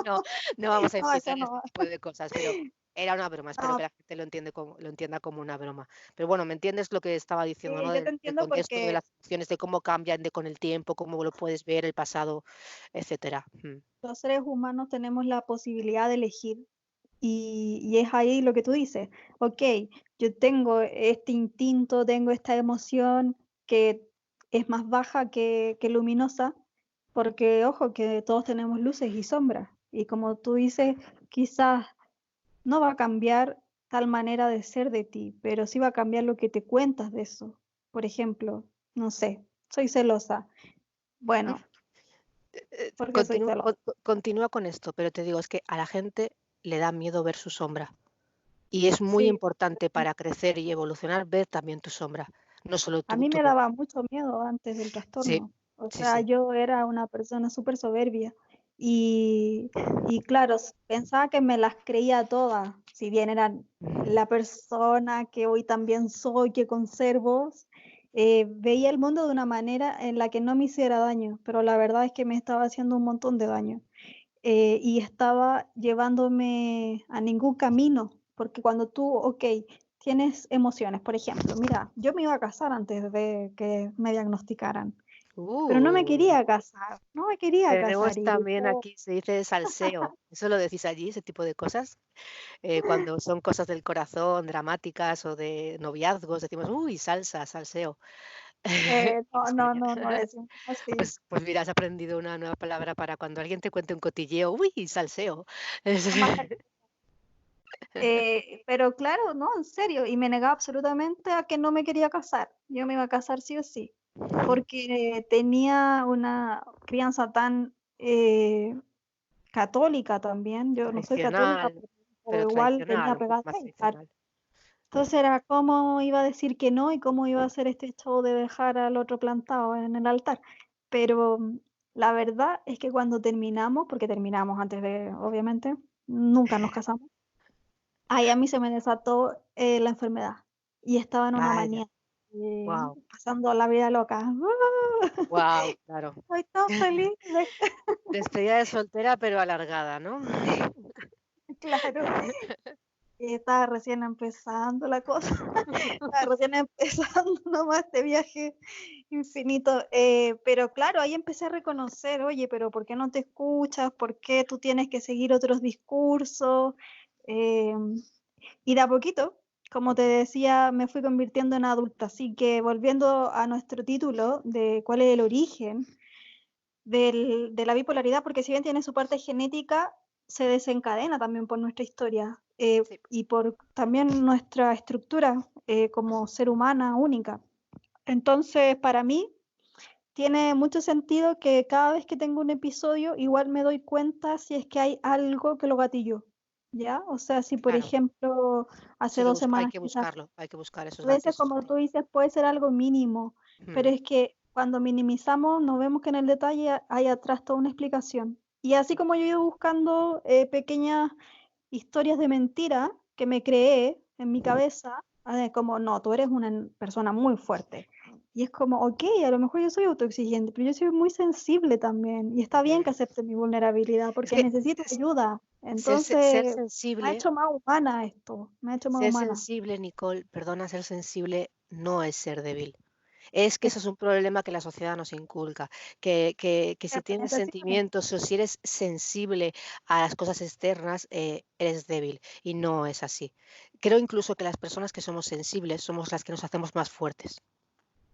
S2: no, no vamos a
S1: No, eso
S2: implicar este
S1: no.
S2: tipo de cosas. Pero era una broma, espero
S1: No,
S2: que la gente lo entienda como una broma. Pero bueno, ¿me entiendes lo que estaba diciendo,
S1: sí,
S2: ¿no?
S1: yo te
S2: Del
S1: entiendo
S2: contexto de
S1: porque
S2: las acciones, de cómo cambian con el tiempo, cómo lo puedes ver, el pasado, etcétera.
S1: los seres humanos tenemos la posibilidad de elegir y es ahí lo que tú dices. Ok, yo tengo este instinto, tengo esta emoción que es más baja que luminosa, porque ojo, que todos tenemos luces y sombras. Y como tú dices, quizás no va a cambiar tal manera de ser de ti, pero sí va a cambiar lo que te cuentas de eso. Por ejemplo, no sé, soy celosa.
S2: Mm.
S1: Bueno, ¿por qué soy celosa?
S2: Continúa con esto, pero te digo, es que a la gente le da miedo ver su sombra. Y es muy
S1: Sí,
S2: importante para crecer y evolucionar ver también tu sombra, no solo
S1: a
S2: tu,
S1: mí
S2: tu
S1: me
S2: luz.
S1: daba mucho miedo antes del
S2: Sí,
S1: trastorno. O
S2: sí,
S1: sea,
S2: sí.
S1: yo era una persona súper soberbia y claro, pensaba que me las creía todas, si bien era la persona que hoy también soy, que conservo, veía el mundo de una manera en la que no me hiciera daño, pero la verdad es que me estaba haciendo un montón de daño. Y estaba llevándome a ningún camino, porque cuando tú, ok, tienes emociones, por ejemplo, mira, yo me iba a casar antes de que me diagnosticaran, pero no me
S2: Uh,
S1: quería casar, no me quería casar
S2: tenemos
S1: y
S2: también
S1: yo,
S2: aquí, se dice salseo. ¿Eso lo decís allí, ese tipo de cosas? Cuando son cosas del corazón, dramáticas o de noviazgos, decimos, uy, salsa, salseo. En España.
S1: no decimos así.
S2: Pues mira, has aprendido una nueva palabra para cuando alguien te cuente un cotilleo. Uy, salseo. Es-
S1: Jamás pero claro, no, en serio, y me negaba absolutamente a que no me quería casar. Yo me iba a casar sí o sí, porque tenía una crianza tan católica también. Yo no soy católica,
S2: Tradicional,
S1: pero
S2: pero
S1: igual
S2: tradicional,
S1: tenía
S2: un poco
S1: pegada
S2: más
S1: a estar.
S2: tradicional.
S1: Entonces era cómo iba a decir que no y cómo iba a hacer este show de dejar al otro plantado en el altar. Pero la verdad es que cuando terminamos, porque terminamos antes de, obviamente, nunca nos casamos, ahí a mí se me desató la enfermedad y estaba en una
S2: Vaya,
S1: manía,
S2: wow,
S1: pasando la vida loca.
S2: wow, claro.
S1: Estoy tan feliz
S2: Despedida de soltera, pero alargada, ¿no?
S1: claro. Estaba recién empezando la cosa, estaba recién empezando nomás este viaje infinito, pero claro, ahí empecé a reconocer, oye, pero ¿por qué no te escuchas? ¿Por qué tú tienes que seguir otros discursos? Eh, y de a poquito, como te decía, me fui convirtiendo en adulta, así que volviendo a nuestro título de cuál es el origen de la bipolaridad, porque si bien tiene su parte genética, se desencadena también por nuestra historia
S2: Sí,
S1: y por también nuestra estructura como ser humana única. Entonces, para mí, tiene mucho sentido que cada vez que tengo un episodio, igual me doy cuenta si es que hay algo que lo gatilló, ¿ya? O sea, si por
S2: claro.
S1: ejemplo, hace
S2: Sí que
S1: dos
S2: hay
S1: semanas
S2: que
S1: quizás
S2: buscarlo, hay que buscar esos
S1: a veces,
S2: esos
S1: como tú
S2: gatillos.
S1: dices, puede ser algo mínimo, pero
S2: Mm,
S1: es que cuando minimizamos nos vemos que en el detalle hay atrás toda una explicación. Y así como yo he ido buscando pequeñas historias de mentira que me creé en mi cabeza, como, no, tú eres una persona muy fuerte. Y es como, ok, a lo mejor yo soy autoexigente, pero yo soy muy sensible también. Y está bien que
S2: mm.
S1: acepte mi vulnerabilidad
S2: Es
S1: porque
S2: que
S1: necesito
S2: s-
S1: ayuda.
S2: ser
S1: Entonces, me ha
S2: sensible,
S1: hecho más humana esto, me ha hecho más humana.
S2: Nicole, perdona, ser sensible no es ser débil. Es que
S1: Es
S2: eso es un problema que la sociedad nos inculca, que si tienes
S1: representaciones.
S2: sentimientos o si eres sensible a las cosas externas, eres débil. Y no es así. Creo incluso que las personas que somos sensibles somos las que nos hacemos más fuertes.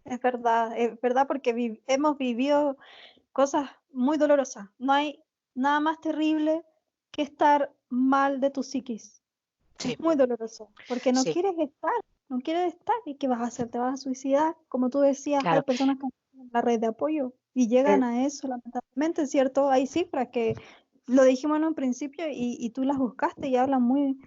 S1: Es verdad porque hemos vivido cosas muy dolorosas. No hay nada más terrible que estar mal de tu psiquis.
S2: Sí,
S1: Es muy doloroso porque no
S2: sí,
S1: quieres estar, no quieres estar. ¿Y qué vas a hacer? ¿Te vas a suicidar? Como tú decías, hay
S2: claro.
S1: personas que tienen la red de apoyo y llegan
S2: Eh,
S1: a eso, lamentablemente, ¿cierto? Hay cifras que lo dijimos en un principio y tú las buscaste y hablan muy,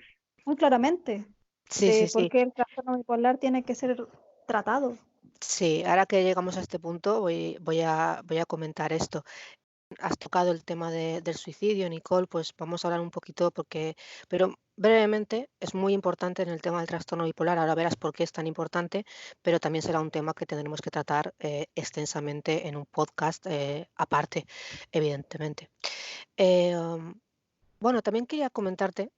S1: muy claramente
S2: sí, sí,
S1: de por
S2: sí.
S1: qué el trastorno bipolar tiene que ser tratado.
S2: Sí, ahora que llegamos a este punto, voy a comentar esto. Has tocado el tema del suicidio, Nicole, pues vamos a hablar un poquito pero brevemente es muy importante en el tema del trastorno bipolar. Ahora verás por qué es tan importante, pero también será un tema que tendremos que tratar extensamente en un podcast aparte, evidentemente. Bueno, también quería comentarte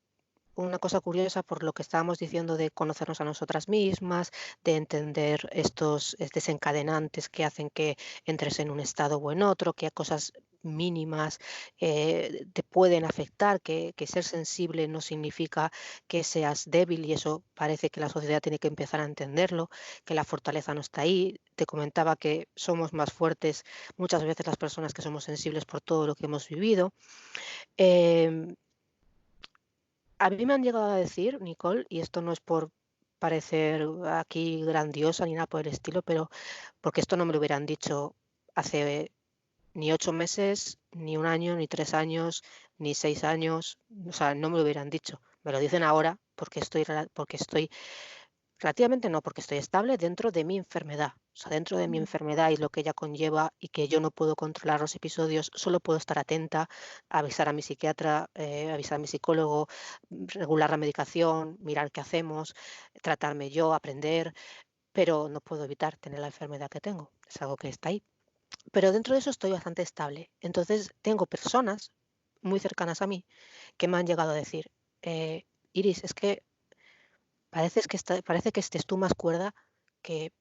S2: una cosa curiosa por lo que estábamos diciendo de conocernos a nosotras mismas, de entender estos desencadenantes que hacen que entres en un estado o en otro, que a cosas mínimas te pueden afectar, que ser sensible no significa que seas débil y eso parece que la sociedad tiene que empezar a entenderlo, que la fortaleza no está ahí. Te comentaba que somos más fuertes muchas veces las personas que somos sensibles por todo lo que hemos vivido. Em, a mí me han llegado a decir, Nicole, y esto no es por parecer aquí grandiosa ni nada por el estilo, pero porque esto no me lo hubieran dicho hace ni 8 meses, ni un año, ni 3 años, ni 6 años, o sea, no me lo hubieran dicho. Me lo dicen ahora porque estoy relativamente no, porque estoy estable dentro de mi enfermedad. O sea, dentro de mi enfermedad y lo que ella conlleva y que yo no puedo controlar los episodios, solo puedo estar atenta, avisar a mi psiquiatra, avisar a mi psicólogo, regular la medicación, mirar qué hacemos, tratarme yo, aprender, pero no puedo evitar tener la enfermedad que tengo. Es algo que está ahí. Pero dentro de eso estoy bastante estable. Entonces tengo personas muy cercanas a mí que me han llegado a decir, Iris, es que parece que estés tú más cuerda que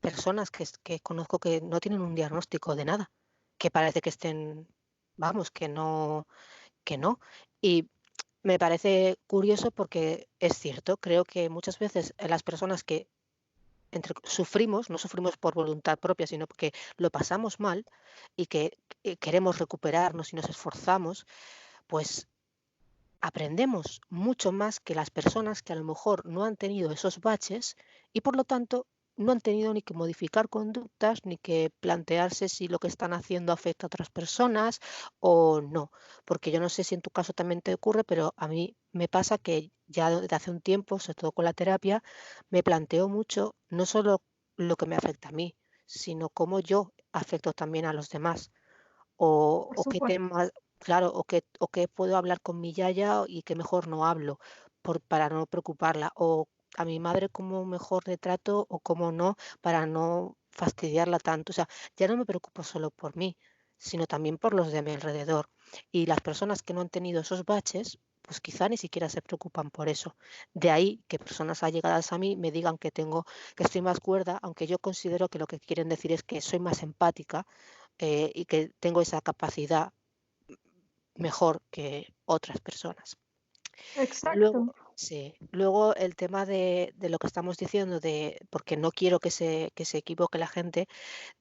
S2: personas que conozco que no tienen un diagnóstico de nada, que parece que estén, vamos, que no. Y me parece curioso porque es cierto, creo que muchas veces las personas que sufrimos, no sufrimos por voluntad propia, sino porque lo pasamos mal y que queremos recuperarnos y nos esforzamos, pues aprendemos mucho más que las personas que a lo mejor no han tenido esos baches y por lo tanto no han tenido ni que modificar conductas ni que plantearse si lo que están haciendo afecta a otras personas o no. Porque yo no sé si en tu caso también te ocurre, pero a mí me pasa que ya desde hace un tiempo, sobre todo con la terapia, me planteo mucho no solo lo que me afecta a mí, sino cómo yo afecto también a los demás
S1: Por
S2: o qué
S1: supuesto.
S2: temas, claro, o qué puedo hablar con mi yaya y que mejor no hablo para no preocuparla, o a mi madre cómo mejor le trato o cómo no, para no fastidiarla tanto. O sea, ya no me preocupo solo por mí, sino también por los de mi alrededor. Y las personas que no han tenido esos baches, pues quizá ni siquiera se preocupan por eso. De ahí que personas allegadas a mí me digan que estoy más cuerda, aunque yo considero que lo que quieren decir es que soy más empática y que tengo esa capacidad mejor que otras personas. Luego,
S1: Exacto.
S2: sí, luego el tema de lo que estamos diciendo, porque no quiero que se equivoque la gente,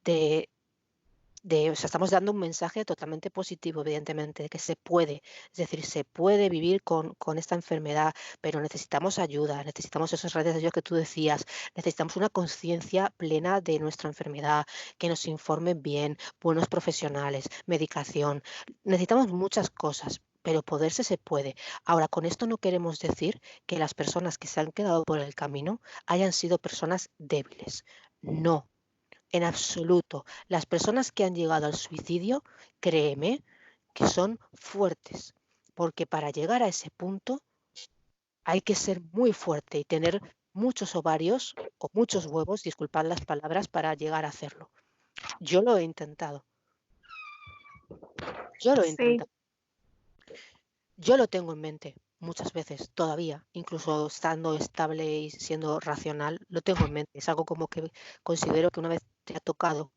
S2: de, o sea, estamos dando un mensaje totalmente positivo, evidentemente, de que se puede, es decir, se puede vivir con esta enfermedad, pero necesitamos ayuda, necesitamos esas redes de Dios que tú decías, necesitamos una conciencia plena de nuestra enfermedad, que nos informen bien, buenos profesionales, medicación, necesitamos muchas cosas. Pero poderse se puede. Ahora, con esto no queremos decir que las personas que se han quedado por el camino hayan sido personas débiles. No, en absoluto. Las personas que han llegado al suicidio, créeme, que son fuertes, porque para llegar a ese punto hay que ser muy fuerte y tener muchos ovarios o muchos huevos, disculpad las palabras, para llegar a hacerlo. Yo lo he intentado, yo lo he
S1: Sí,
S2: intentado. Yo lo tengo en mente muchas veces todavía, incluso estando estable y siendo racional, lo tengo en mente. Es algo como que considero que una vez te ha tocado,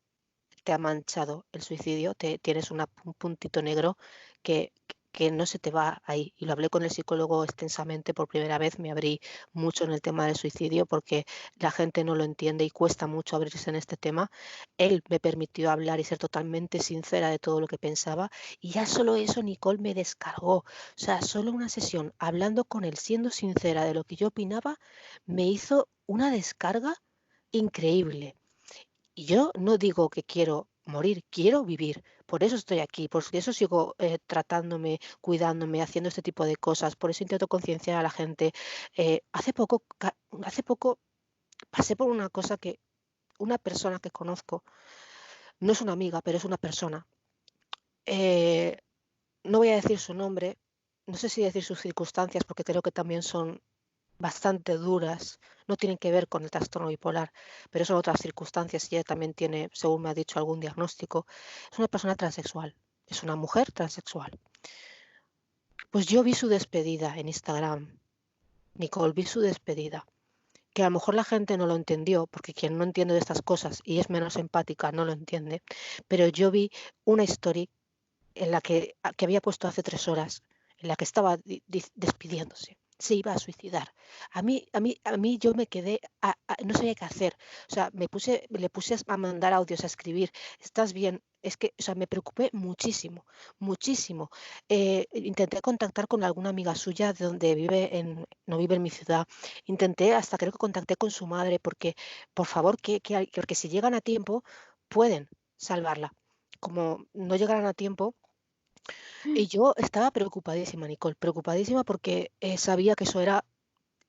S2: te ha manchado el suicidio, tienes un puntito negro que, que no se te va ahí. Y lo hablé con el psicólogo extensamente por primera vez, me abrí mucho en el tema del suicidio porque la gente no lo entiende y cuesta mucho abrirse en este tema. Él me permitió hablar y ser totalmente sincera de todo lo que pensaba y ya solo eso Nicole me descargó. O sea, solo una sesión hablando con él, siendo sincera de lo que yo opinaba, me hizo una descarga increíble. Y yo no digo que quiero morir, quiero vivir. Por eso estoy aquí, por eso sigo tratándome, cuidándome, haciendo este tipo de cosas. Por eso intento concienciar a la gente. Hace poco pasé por una cosa que una persona que conozco, no es una amiga, pero es una persona. eh, no voy a decir su nombre, no sé si decir sus circunstancias, porque creo que también son bastante duras, no tienen que ver con el trastorno bipolar, pero son otras circunstancias y ella también tiene, según me ha dicho, algún diagnóstico. Es una persona transexual, es una mujer transexual. Pues yo vi su despedida en Instagram, Nicole, vi su despedida, que a lo mejor la gente no lo entendió, porque quien no entiende de estas cosas y es menos empática no lo entiende, pero yo vi una story en la que había puesto hace 3 horas, en la que estaba despidiéndose. Se iba a suicidar. A mí yo me quedé, no sabía qué hacer. O sea, le puse a mandar audios, a escribir. ¿Estás bien? Es que, o sea, me preocupé muchísimo, muchísimo. Intenté contactar con alguna amiga suya de donde no vive en mi ciudad. Intenté, hasta creo que contacté con su madre, porque, por favor, porque si llegan a tiempo, pueden salvarla. Como no llegaran a tiempo, Y yo estaba preocupadísima, Nicole, preocupadísima porque sabía que eso era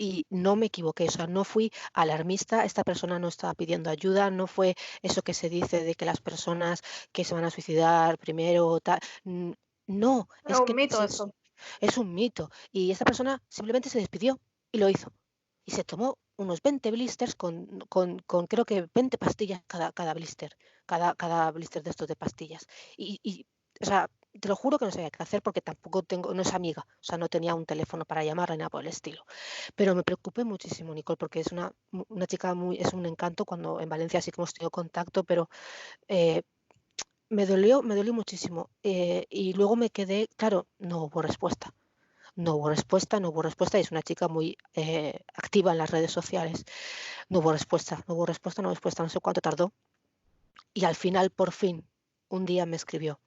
S2: y no me equivoqué, o sea, no fui alarmista, esta persona no estaba pidiendo ayuda, no fue eso que se dice de que las personas que se van a suicidar primero, tal, no,
S1: Es
S2: es que
S1: un
S2: no es
S1: mito
S2: eso,
S1: eso.
S2: es un mito. Y esta persona simplemente se despidió y lo hizo. Y se tomó unos 20 blisters con creo que 20 pastillas cada blister, cada blister de estos de pastillas. O sea, te lo juro que no sabía qué hacer porque tampoco tengo, no es amiga, o sea, no tenía un teléfono para llamarla ni nada por el estilo. Pero me preocupé muchísimo, Nicole, porque es una chica es un encanto cuando en Valencia sí que hemos tenido contacto, pero eh, me dolió muchísimo. Y luego me quedé, claro, no hubo respuesta. No hubo respuesta, no hubo respuesta. Y es una chica muy activa en las redes sociales. No hubo respuesta, no hubo respuesta, no hubo respuesta. No sé cuánto tardó. Y al final, por fin, un día me escribió.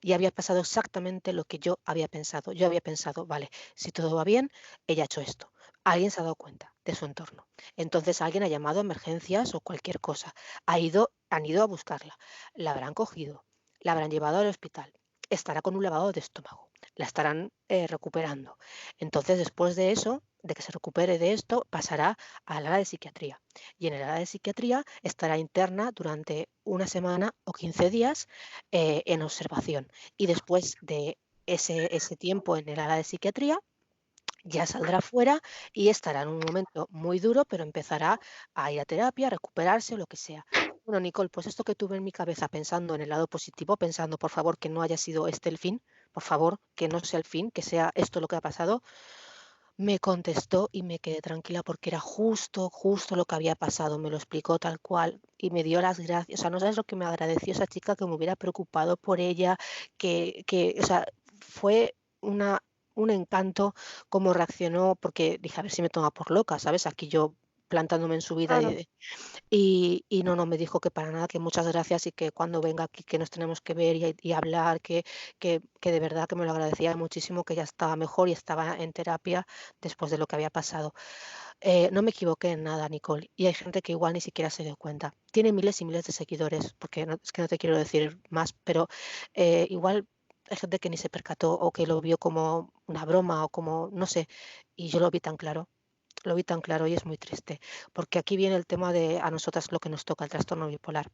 S2: Y había pasado exactamente lo que yo había pensado. Yo había pensado, vale, si todo va bien, ella ha hecho esto. Alguien se ha dado cuenta de su entorno. Entonces alguien ha llamado a emergencias o cualquier cosa. Han ido a buscarla. La habrán cogido. La habrán llevado al hospital. Estará con un lavado de estómago. La estarán recuperando. Entonces, después de eso, de que se recupere de esto, pasará al área de psiquiatría. Y en el área de psiquiatría estará interna durante una semana o 15 días en observación. Y después de ese tiempo en el área de psiquiatría, ya saldrá fuera y estará en un momento muy duro, pero empezará a ir a terapia, a recuperarse o lo que sea. Bueno, Nicole, pues esto que tuve en mi cabeza pensando en el lado positivo, pensando, por favor, que no haya sido este el fin, por favor, que no sea el fin, que sea esto lo que ha pasado, me contestó y me quedé tranquila porque era justo lo que había pasado, me lo explicó tal cual y me dio las gracias. O sea, no sabes lo que me agradeció esa chica, que me hubiera preocupado por ella, o sea, fue un encanto cómo reaccionó, porque dije, a ver si me toma por loca, ¿sabes? Aquí yo plantándome en su vida
S1: Claro,
S2: y no, me dijo que para nada, que muchas gracias y que cuando venga aquí que nos tenemos que ver y hablar, que de verdad que me lo agradecía muchísimo, que ya estaba mejor y estaba en terapia después de lo que había pasado. No me equivoqué en nada, Nicole, y hay gente que igual ni siquiera se dio cuenta. Tiene miles y miles de seguidores, porque es que no te quiero decir más, pero igual hay gente que ni se percató o que lo vio como una broma o como, no sé, y yo lo vi tan claro. Lo vi tan claro y es muy triste, porque aquí viene el tema de a nosotras lo que nos toca, el trastorno bipolar.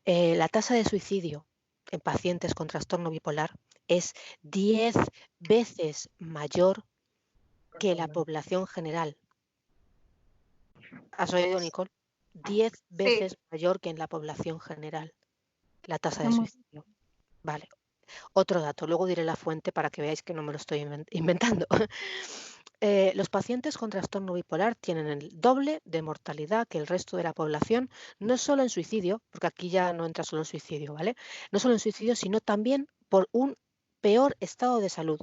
S2: La tasa de suicidio en pacientes con trastorno bipolar es 10 veces mayor que la población general. ¿Has oído, Nicole? 10
S1: sí,
S2: veces mayor que en la población general la tasa de
S1: hemos-
S2: suicidio. Vale. Otro dato, luego diré la fuente para que veáis que no me lo estoy inventando. Los pacientes con trastorno bipolar tienen el doble de mortalidad que el resto de la población, no solo en suicidio, porque aquí ya no entra solo en suicidio, ¿vale? No solo en suicidio, sino también por un peor estado de salud.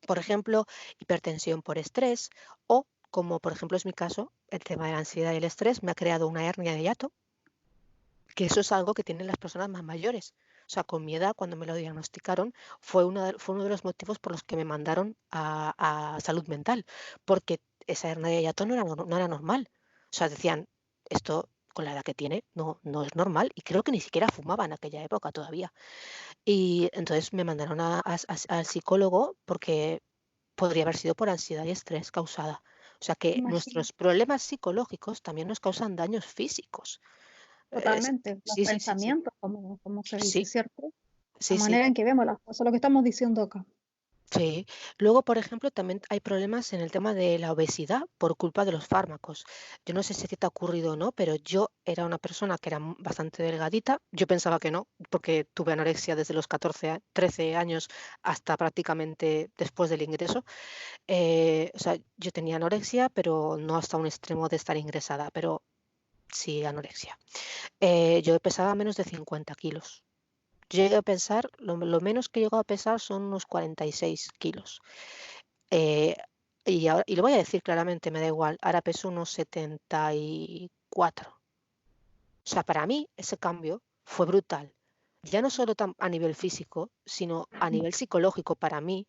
S2: Por ejemplo, hipertensión por estrés o, como por ejemplo es mi caso, el tema de la ansiedad y el estrés me ha creado una hernia de hiato, que eso es algo que tienen las personas más mayores. O sea, con mi edad, cuando me lo diagnosticaron, fue uno de los motivos por los que me mandaron a salud mental, porque esa hernia de hiato no era normal. O sea, decían, esto con la edad que tiene no es normal, y creo que ni siquiera fumaba en aquella época todavía. Y entonces me mandaron al psicólogo porque podría haber sido por ansiedad y estrés causada. O sea que
S1: imagino,
S2: nuestros problemas psicológicos también nos causan daños físicos.
S1: totalmente. Los
S2: Sí, sí, sí, sí.
S1: pensamientos, como se dice,
S2: Sí,
S1: ¿cierto? La
S2: sí, sí,
S1: manera en que vemos las cosas, lo que estamos diciendo acá.
S2: sí. Luego, por ejemplo, también hay problemas en el tema de la obesidad por culpa de los fármacos. Yo no sé si a ti te ha ocurrido o no, pero yo era una persona que era bastante delgadita. Yo pensaba que no, porque tuve anorexia desde los 13 años hasta prácticamente después del ingreso. O sea, yo tenía anorexia, pero no hasta un extremo de estar ingresada, pero sí anorexia. Yo pesaba menos de 50 kilos. Yo llegué a pesar, lo menos que he llegado a pesar son unos 46 kilos. Eh, y lo voy a decir claramente, me da igual, ahora peso unos 74. O sea, para mí ese cambio fue brutal. Ya no solo a nivel físico, sino a nivel psicológico para mí,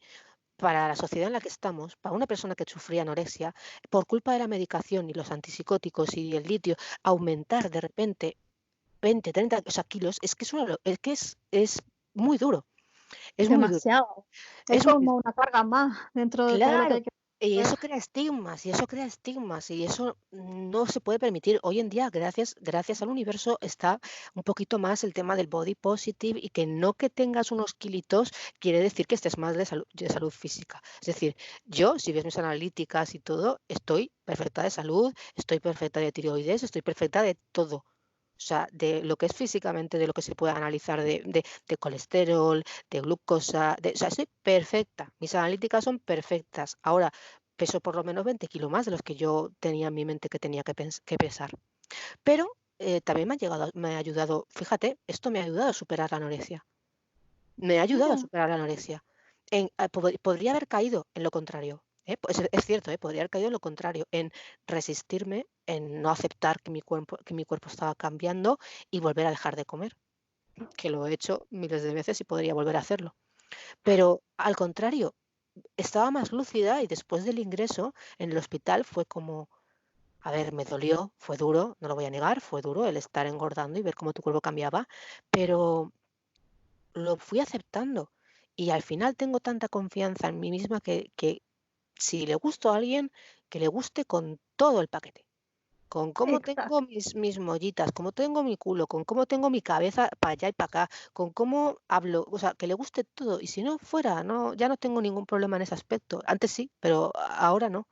S2: para la sociedad en la que estamos, para una persona que sufría anorexia, por culpa de la medicación y los antipsicóticos y el litio, aumentar de repente 20, 30, o sea, kilos, es que es muy duro. Es muy duro.
S1: Demasiado. Es
S2: Es muy
S1: como una carga más dentro de todo lo que
S2: Claro,
S1: hay que
S2: y
S1: hacer.
S2: eso crea estigmas, y eso no se puede permitir. Hoy en día, gracias al universo, está un poquito más el tema del body positive y que no que tengas unos kilitos quiere decir que estés mal de salud física. Es decir, yo, si ves mis analíticas y todo, estoy perfecta de salud, estoy perfecta de tiroides, estoy perfecta de todo. O sea, de lo que es físicamente, de lo que se puede analizar de colesterol, de glucosa, o sea, estoy perfecta. Mis analíticas son perfectas. Ahora, peso por lo menos 20 kilos más de los que yo tenía en mi mente que tenía que pesar. Pero también me ha ayudado, fíjate, esto me ha ayudado a superar la anorexia. Me ha ayudado a
S1: Ah,
S2: superar la anorexia. Podría haber caído en lo contrario. Es cierto, podría haber caído en lo contrario, en resistirme, en no aceptar que mi cuerpo estaba cambiando y volver a dejar de comer, que lo he hecho miles de veces y podría volver a hacerlo. Pero al contrario, estaba más lúcida y después del ingreso en el hospital fue como, a ver, me dolió, fue duro, no lo voy a negar, fue duro el estar engordando y ver cómo tu cuerpo cambiaba, pero lo fui aceptando. Y al final tengo tanta confianza en mí misma que si le gusto a alguien, que le guste con todo el paquete. Con cómo
S1: exacto.
S2: tengo mis mollitas, cómo tengo mi culo, con cómo tengo mi cabeza para allá y para acá, con cómo hablo, o sea, que le guste todo. Y si no fuera, no, ya no tengo ningún problema en ese aspecto. Antes sí, pero ahora no.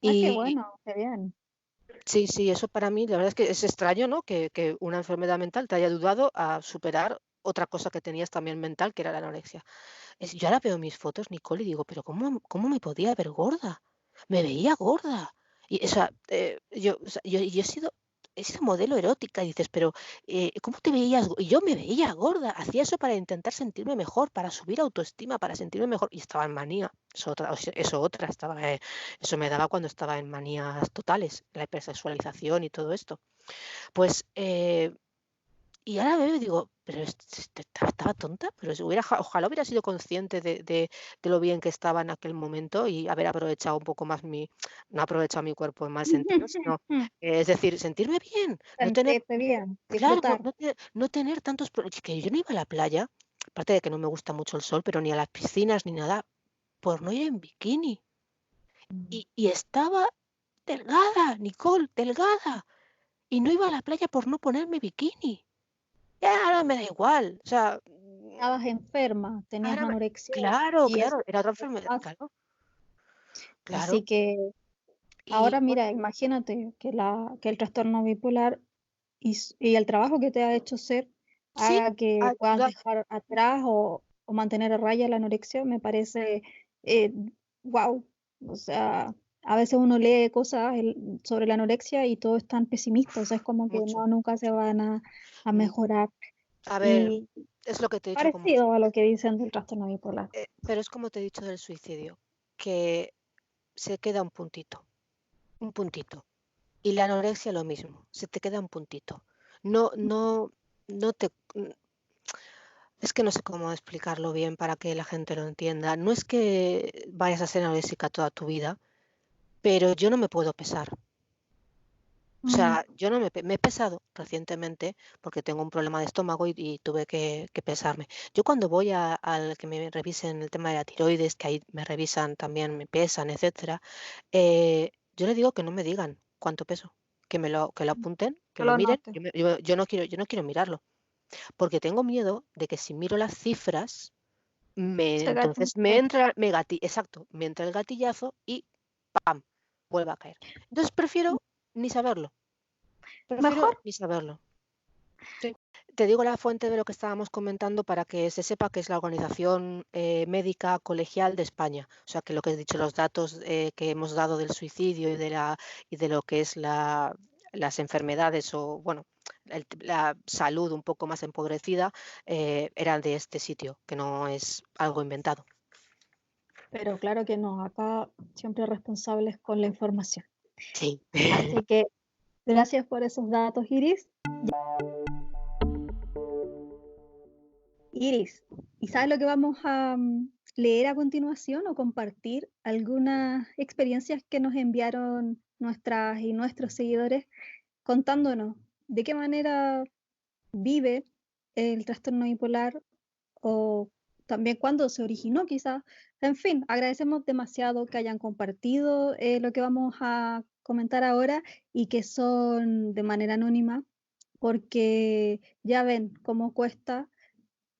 S1: Ah, qué
S2: Y
S1: bueno, qué bien.
S2: sí, sí, eso para mí, la verdad es que es extraño, ¿no? Que una enfermedad mental te haya ayudado a superar otra cosa que tenías también mental, que era la anorexia. Yo ahora veo mis fotos, Nicole, y digo, pero ¿cómo me podía ver gorda? Me veía gorda. Y, o sea, yo he sido modelo erótica, y dices, pero ¿cómo te veías? Y yo me veía gorda, hacía eso para intentar sentirme mejor, para subir autoestima, para sentirme mejor, y estaba en manía. Eso me daba cuando estaba en manías totales, la hipersexualización y todo esto. Pues y ahora veo y digo, pero estaba tonta, pero si ojalá hubiera sido consciente de lo bien que estaba en aquel momento y haber aprovechado un poco más no aprovechado mi cuerpo en mal sentido, sino, es decir, sentirme bien, no tener,
S1: Sentirte bien,
S2: claro,
S1: disfrutar.
S2: no tener tantos problemas, que yo no iba a la playa, aparte de que no me gusta mucho el sol, pero ni a las piscinas ni nada, por no ir en bikini. Y estaba delgada, Nicole, delgada, y no iba a la playa por no ponerme bikini. Ya, ahora me da igual, o sea,
S1: Estabas enferma, tenías
S2: ahora
S1: anorexia
S2: claro,
S1: y eso
S2: claro, era otra
S1: te
S2: enfermedad,
S1: pasa.
S2: claro, claro.
S1: Así que
S2: Y
S1: ahora
S2: bueno,
S1: mira, imagínate que el trastorno bipolar y el trabajo que te ha hecho ser
S2: sí,
S1: haga que puedas
S2: ayuda,
S1: dejar atrás o mantener a raya la anorexia, me parece eh, wow. O sea, a veces uno lee cosas sobre la anorexia y todo es tan pesimista, o sea, es como que
S2: mucho.
S1: no, nunca se van a
S2: Mm,
S1: mejorar.
S2: A ver,
S1: Y
S2: es lo que te he dicho,
S1: parecido a lo que dicen del trastorno bipolar.
S2: pero es como te he dicho del suicidio, que se queda un puntito. Y la anorexia lo mismo, se te queda un puntito. No, no, no te, es que no sé cómo explicarlo bien para que la gente lo entienda. No es que vayas a ser anoréxica toda tu vida, pero yo no me puedo pesar. O
S1: Mm,
S2: sea, yo no me he pesado recientemente porque tengo un problema de estómago y tuve que pesarme. Yo cuando voy al que me revisen el tema de la tiroides, que ahí me revisan también, me pesan, etcétera, yo le digo que no me digan cuánto peso, que lo apunten, que
S1: que
S2: lo
S1: lo
S2: miren.
S1: note.
S2: Yo no quiero mirarlo, porque tengo miedo de que si miro las cifras,
S1: Se
S2: entonces exacto, me entra el gatillazo y ¡pam! Vuelve a caer. Entonces prefiero ni saberlo. Prefiero
S1: Mejor,
S2: ni saberlo. Sí. Te digo la fuente de lo que estábamos comentando para que se sepa que es la Organización Médica Colegial de España. O sea, que lo que he dicho, los datos que hemos dado del suicidio y de lo que es las enfermedades o, bueno, la salud un poco más empobrecida, eran de este sitio, que no es algo inventado.
S1: pero claro que no, acá siempre responsables con la información.
S2: Sí.
S1: Así que gracias por esos datos, Iris. Iris, ¿y sabes lo que vamos a leer a continuación o compartir? Algunas experiencias que nos enviaron nuestras y nuestros seguidores contándonos de qué manera vive el trastorno bipolar o también cuándo se originó quizás. En fin, agradecemos demasiado que hayan compartido lo que vamos a comentar ahora y que son de manera anónima, porque ya ven cómo cuesta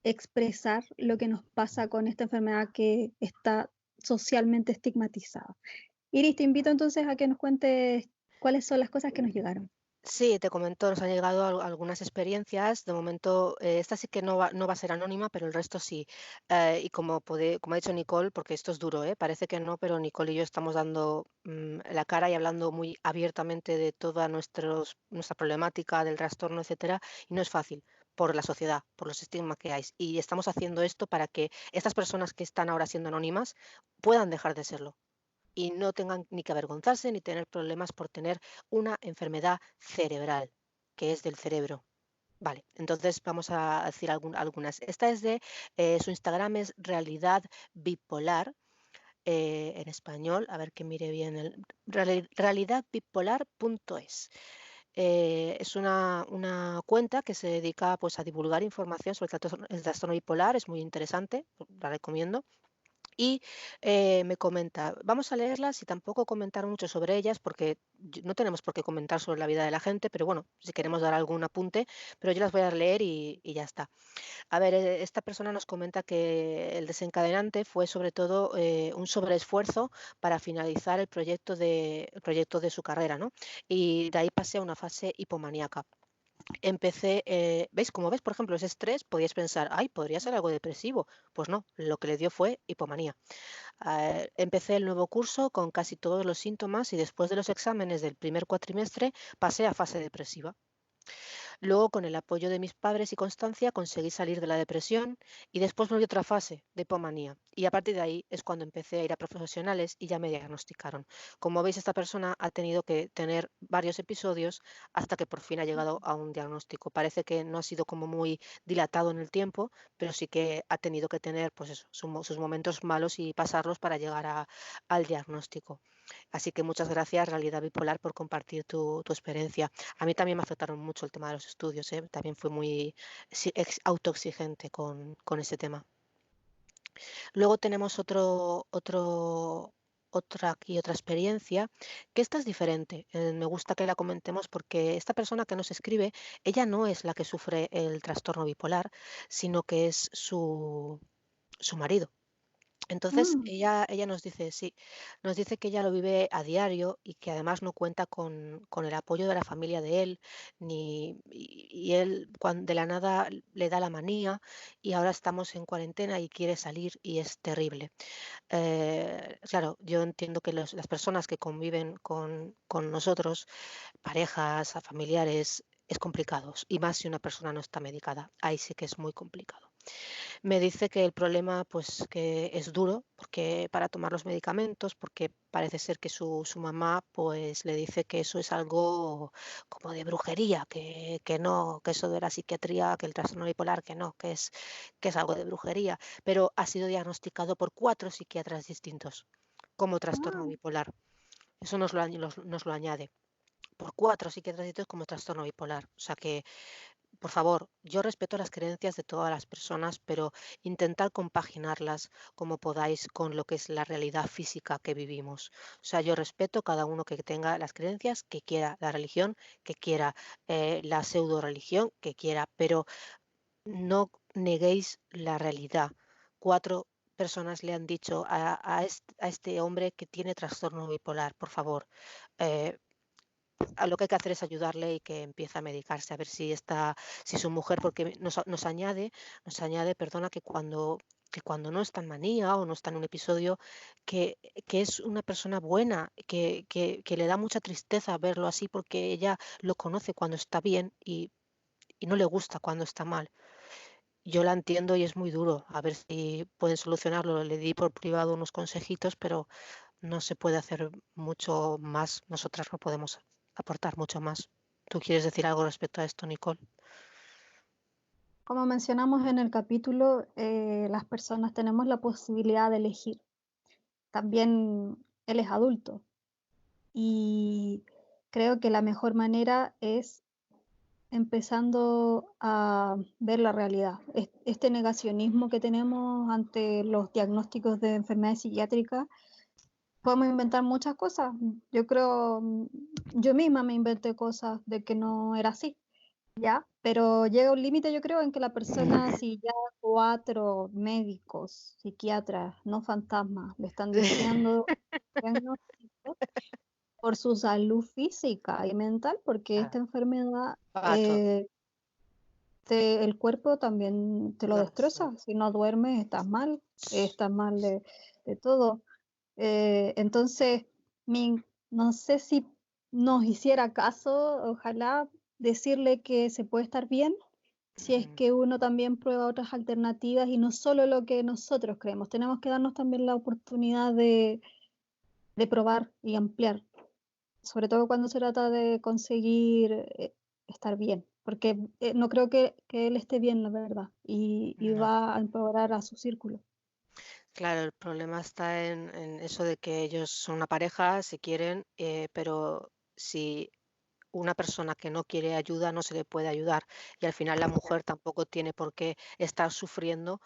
S1: expresar lo que nos pasa con esta enfermedad que está socialmente estigmatizada. Iris, te invito entonces a que nos cuentes cuáles son las cosas que nos llegaron.
S2: Sí, te comento, nos han llegado algunas experiencias. De momento, esta sí que no va a ser anónima, pero el resto sí. Y como ha dicho Nicole, porque esto es duro, parece que no, pero Nicole y yo estamos dando la cara y hablando muy abiertamente de toda nuestra problemática, del trastorno, etcétera, y no es fácil por la sociedad, por los estigmas que hay. Y estamos haciendo esto para que estas personas que están ahora siendo anónimas puedan dejar de serlo y no tengan ni que avergonzarse ni tener problemas por tener una enfermedad cerebral, que es del cerebro. Vale, entonces vamos a decir algunas. Esta es su Instagram es Realidad Bipolar, en español, a ver que mire bien, realidadbipolar.es. Es una cuenta que se dedica pues, a divulgar información sobre el trastorno bipolar, es muy interesante, la recomiendo. Y me comenta, vamos a leerlas y tampoco comentar mucho sobre ellas porque no tenemos por qué comentar sobre la vida de la gente, pero bueno, si queremos dar algún apunte, pero yo las voy a leer y ya está. A ver, esta persona nos comenta que el desencadenante fue sobre todo un sobreesfuerzo para finalizar el proyecto de su carrera, ¿no? Y de ahí pasé a una fase hipomaníaca. Empecé, ¿veis? Como ves, por ejemplo, ese estrés, podíais pensar, ay, podría ser algo depresivo. Pues no, lo que le dio fue hipomanía. Empecé el nuevo curso con casi todos los síntomas y después de los exámenes del primer cuatrimestre pasé a fase depresiva. Luego, con el apoyo de mis padres y constancia, conseguí salir de la depresión y después volví a otra fase de hipomanía. Y a partir de ahí es cuando empecé a ir a profesionales y ya me diagnosticaron. Como veis, esta persona ha tenido que tener varios episodios hasta que por fin ha llegado a un diagnóstico. Parece que no ha sido como muy dilatado en el tiempo, pero sí que ha tenido que tener pues eso, sus momentos malos y pasarlos para llegar al diagnóstico. Así que muchas gracias, Realidad Bipolar, por compartir tu experiencia. A mí también me afectaron mucho el tema de los estudios, ¿eh? También fui muy autoexigente con ese tema. Luego tenemos otra experiencia, que esta es diferente. Me gusta que la comentemos porque esta persona que nos escribe, ella no es la que sufre el trastorno bipolar, sino que es su marido. Entonces
S1: Mm,
S2: ella nos dice, sí, nos dice que ella lo vive a diario y que además no cuenta con el apoyo de la familia de él, y él de la nada le da la manía y ahora estamos en cuarentena y quiere salir y es terrible. Claro, yo entiendo que las personas que conviven con nosotros, parejas, a familiares, es complicado y más si una persona no está medicada, ahí sí que es muy complicado. Me dice que el problema, pues, que es duro, porque para tomar los medicamentos, porque parece ser que su mamá, pues, le dice que eso es algo como de brujería, que no, que eso de la psiquiatría, que el trastorno bipolar, que es algo de brujería, pero ha sido diagnosticado por 4 psiquiatras distintos como trastorno
S1: ah,
S2: bipolar. Eso nos lo añade. Por 4 psiquiatras distintos como trastorno bipolar. O sea que por favor, yo respeto las creencias de todas las personas, pero intentad compaginarlas como podáis con lo que es la realidad física que vivimos. O sea, yo respeto cada uno que tenga las creencias que quiera, la religión que quiera, la pseudo religión que quiera, pero no neguéis la realidad. 4 personas le han dicho a este hombre que tiene trastorno bipolar, por favor. eh, lo que hay que hacer es ayudarle y que empiece a medicarse, a ver si su mujer, porque nos añade, perdona, que cuando no está en manía o no está en un episodio, que es una persona buena, que le da mucha tristeza verlo así porque ella lo conoce cuando está bien y no le gusta cuando está mal. Yo la entiendo y es muy duro, a ver si pueden solucionarlo. Le di por privado unos consejitos, pero no se puede hacer mucho más. Nosotras no podemos aportar mucho más. ¿Tú quieres decir algo respecto a esto, Nicole?
S1: como mencionamos en el capítulo, las personas tenemos la posibilidad de elegir. También él es adulto y creo que la mejor manera es empezando a ver la realidad. Este negacionismo que tenemos ante los diagnósticos de enfermedades psiquiátricas, podemos inventar muchas cosas. Yo creo, yo misma me inventé cosas de que no era así, ¿ya? Pero llega un límite, yo creo, en que la persona, si ya 4 médicos, psiquiatras, no fantasmas, le están diciendo diagnóstico por su salud física y mental, porque esta enfermedad,
S2: Pato,
S1: el cuerpo también te lo
S2: no, sí.
S1: destroza. Si no duermes, estás mal de todo. Entonces, no sé si nos hiciera caso, ojalá decirle que se puede estar bien si es que uno también prueba otras alternativas y no solo lo que nosotros creemos. Tenemos que darnos también la oportunidad de probar y ampliar, sobre todo cuando se trata de conseguir estar bien, porque no creo que él esté bien, la verdad, y
S2: No.
S1: va a empeorar a su círculo.
S2: Claro, el problema está en eso de que ellos son una pareja, se quieren, pero si una persona que no quiere ayuda no se le puede ayudar y al final la mujer tampoco tiene por qué estar sufriendo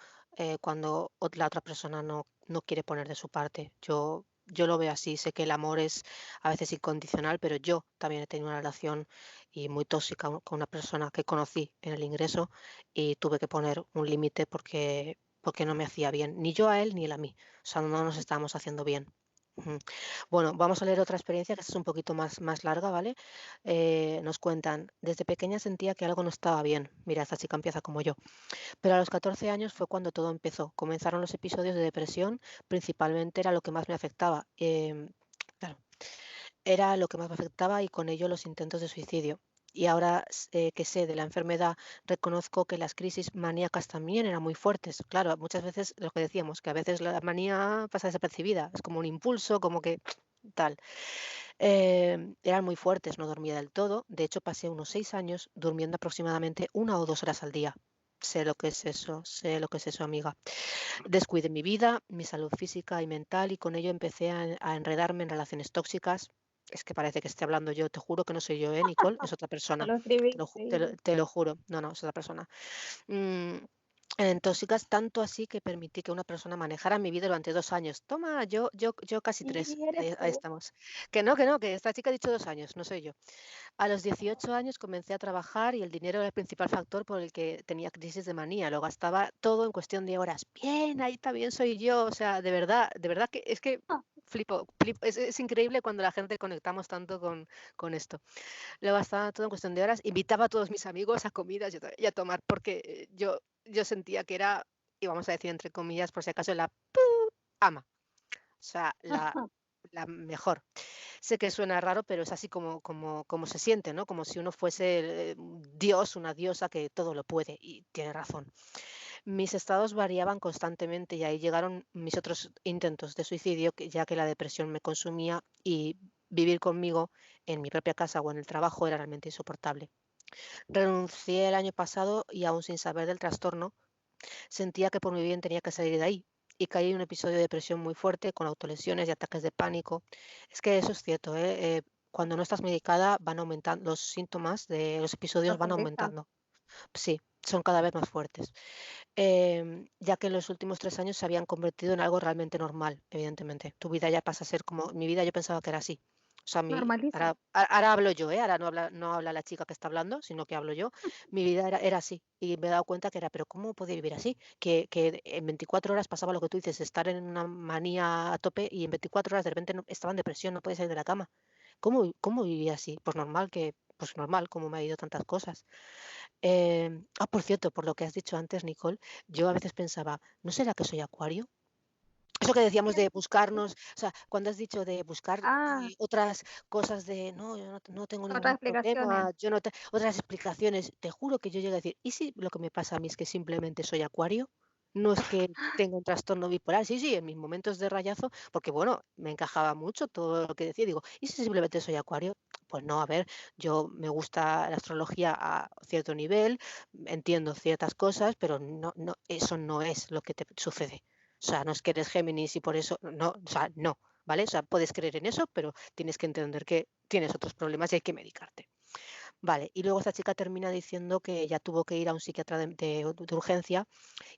S2: cuando la otra persona no quiere poner de su parte. Yo lo veo así, sé que el amor es a veces incondicional, pero yo también he tenido una relación y muy tóxica con una persona que conocí en el ingreso y tuve que poner un límite porque no me hacía bien, ni yo a él ni él a mí. O sea, no nos estábamos haciendo bien. Ujú. Bueno, vamos a leer otra experiencia que esta es un poquito más larga, ¿vale? Nos cuentan, desde pequeña sentía que algo no estaba bien. Mira, esta chica empieza como yo. Pero a los 14 años fue cuando todo empezó. Comenzaron los episodios de depresión, principalmente era lo que más me afectaba. Claro, era lo que más me afectaba y con ello los intentos de suicidio. Y ahora que sé de la enfermedad, reconozco que las crisis maníacas también eran muy fuertes. Claro, muchas veces lo que decíamos, que a veces la manía pasa desapercibida, es como un impulso, como que tal. Eran muy fuertes, no dormía del todo. De hecho, pasé unos 6 años durmiendo aproximadamente 1 o 2 horas al día. Sé lo que es eso, amiga. Descuidé mi vida, mi salud física y mental y con ello empecé a enredarme en relaciones tóxicas. Es que parece que esté hablando yo, te juro que no soy yo, Nicole, es otra
S1: Te
S2: persona.
S1: lo
S2: Te lo, ju-
S1: escribiste
S2: te lo-
S1: y
S2: te lo juro, no, no, es otra persona. Mm, en tóxicas tanto así que permití que una persona manejara mi vida durante 2 años. Toma, yo casi 3.
S1: eres
S2: Ahí
S1: tú.
S2: estamos. Que esta chica ha dicho 2 años, no soy yo. A los 18 años comencé a trabajar y el dinero era el principal factor por el que tenía crisis de manía. Lo gastaba todo en cuestión de horas. Bien, ahí también soy yo. O sea, de verdad que es que
S1: Ah,
S2: flipo. Es increíble cuando la gente conectamos tanto con esto. Lo gastaba todo en cuestión de horas. Invitaba a todos mis amigos a comidas y a tomar porque yo sentía que era, y vamos a decir entre comillas, por si acaso, la ama. O sea, la mejor. Sé que suena raro, pero es así como se siente, ¿no? Como si uno fuese un dios, una diosa que todo lo puede, y tiene razón. Mis estados variaban constantemente y ahí llegaron mis otros intentos de suicidio, ya que la depresión me consumía y vivir conmigo en mi propia casa o en el trabajo era realmente insoportable. Renuncié el año pasado y aún sin saber del trastorno, sentía que por mi bien tenía que salir de ahí y caí en un episodio de depresión muy fuerte con autolesiones y ataques de pánico. Es que eso es cierto, ¿eh? Cuando no estás medicada van aumentando, los síntomas de los
S1: se
S2: episodios van
S1: agudiza.
S2: aumentando. Sí, son cada vez más fuertes. Ya que en los últimos 3 años se habían convertido en algo realmente normal, evidentemente. Tu vida ya pasa a ser como mi vida, yo pensaba que era así. O sea,
S1: Normaliza.
S2: ahora hablo yo, ¿eh? Ahora no habla la chica que está hablando, sino que hablo yo. Mi vida era así y me he dado cuenta que era, pero ¿cómo podía vivir así? Que en 24 horas pasaba lo que tú dices, estar en una manía a tope y en 24 horas de repente estaba en depresión, no podía salir de la cama. ¿Cómo vivía así? Pues normal, como me ha ido tantas cosas. Por cierto, por lo que has dicho antes, Nicole, yo a veces pensaba, ¿no será que soy acuario? Eso que decíamos
S1: ¿Qué?
S2: de buscarnos, o sea, cuando has dicho de buscar
S1: Ah,
S2: otras cosas de, no, yo no tengo
S1: otras
S2: ningún
S1: explicaciones.
S2: problema, otras explicaciones, te juro que yo llego a decir, ¿y si lo que me pasa a mí es que simplemente soy acuario? No es que tenga un trastorno bipolar, sí, en mis momentos de rayazo, porque bueno, me encajaba mucho todo lo que decía, digo, ¿y si simplemente soy acuario? Pues no, a ver, yo me gusta la astrología a cierto nivel, entiendo ciertas cosas, pero eso no es lo que te sucede. O sea, no es que eres Géminis y por eso, no, o sea, no, ¿vale? O sea, puedes creer en eso, pero tienes que entender que tienes otros problemas y hay que medicarte. Vale, y luego esta chica termina diciendo que ella tuvo que ir a un psiquiatra de urgencia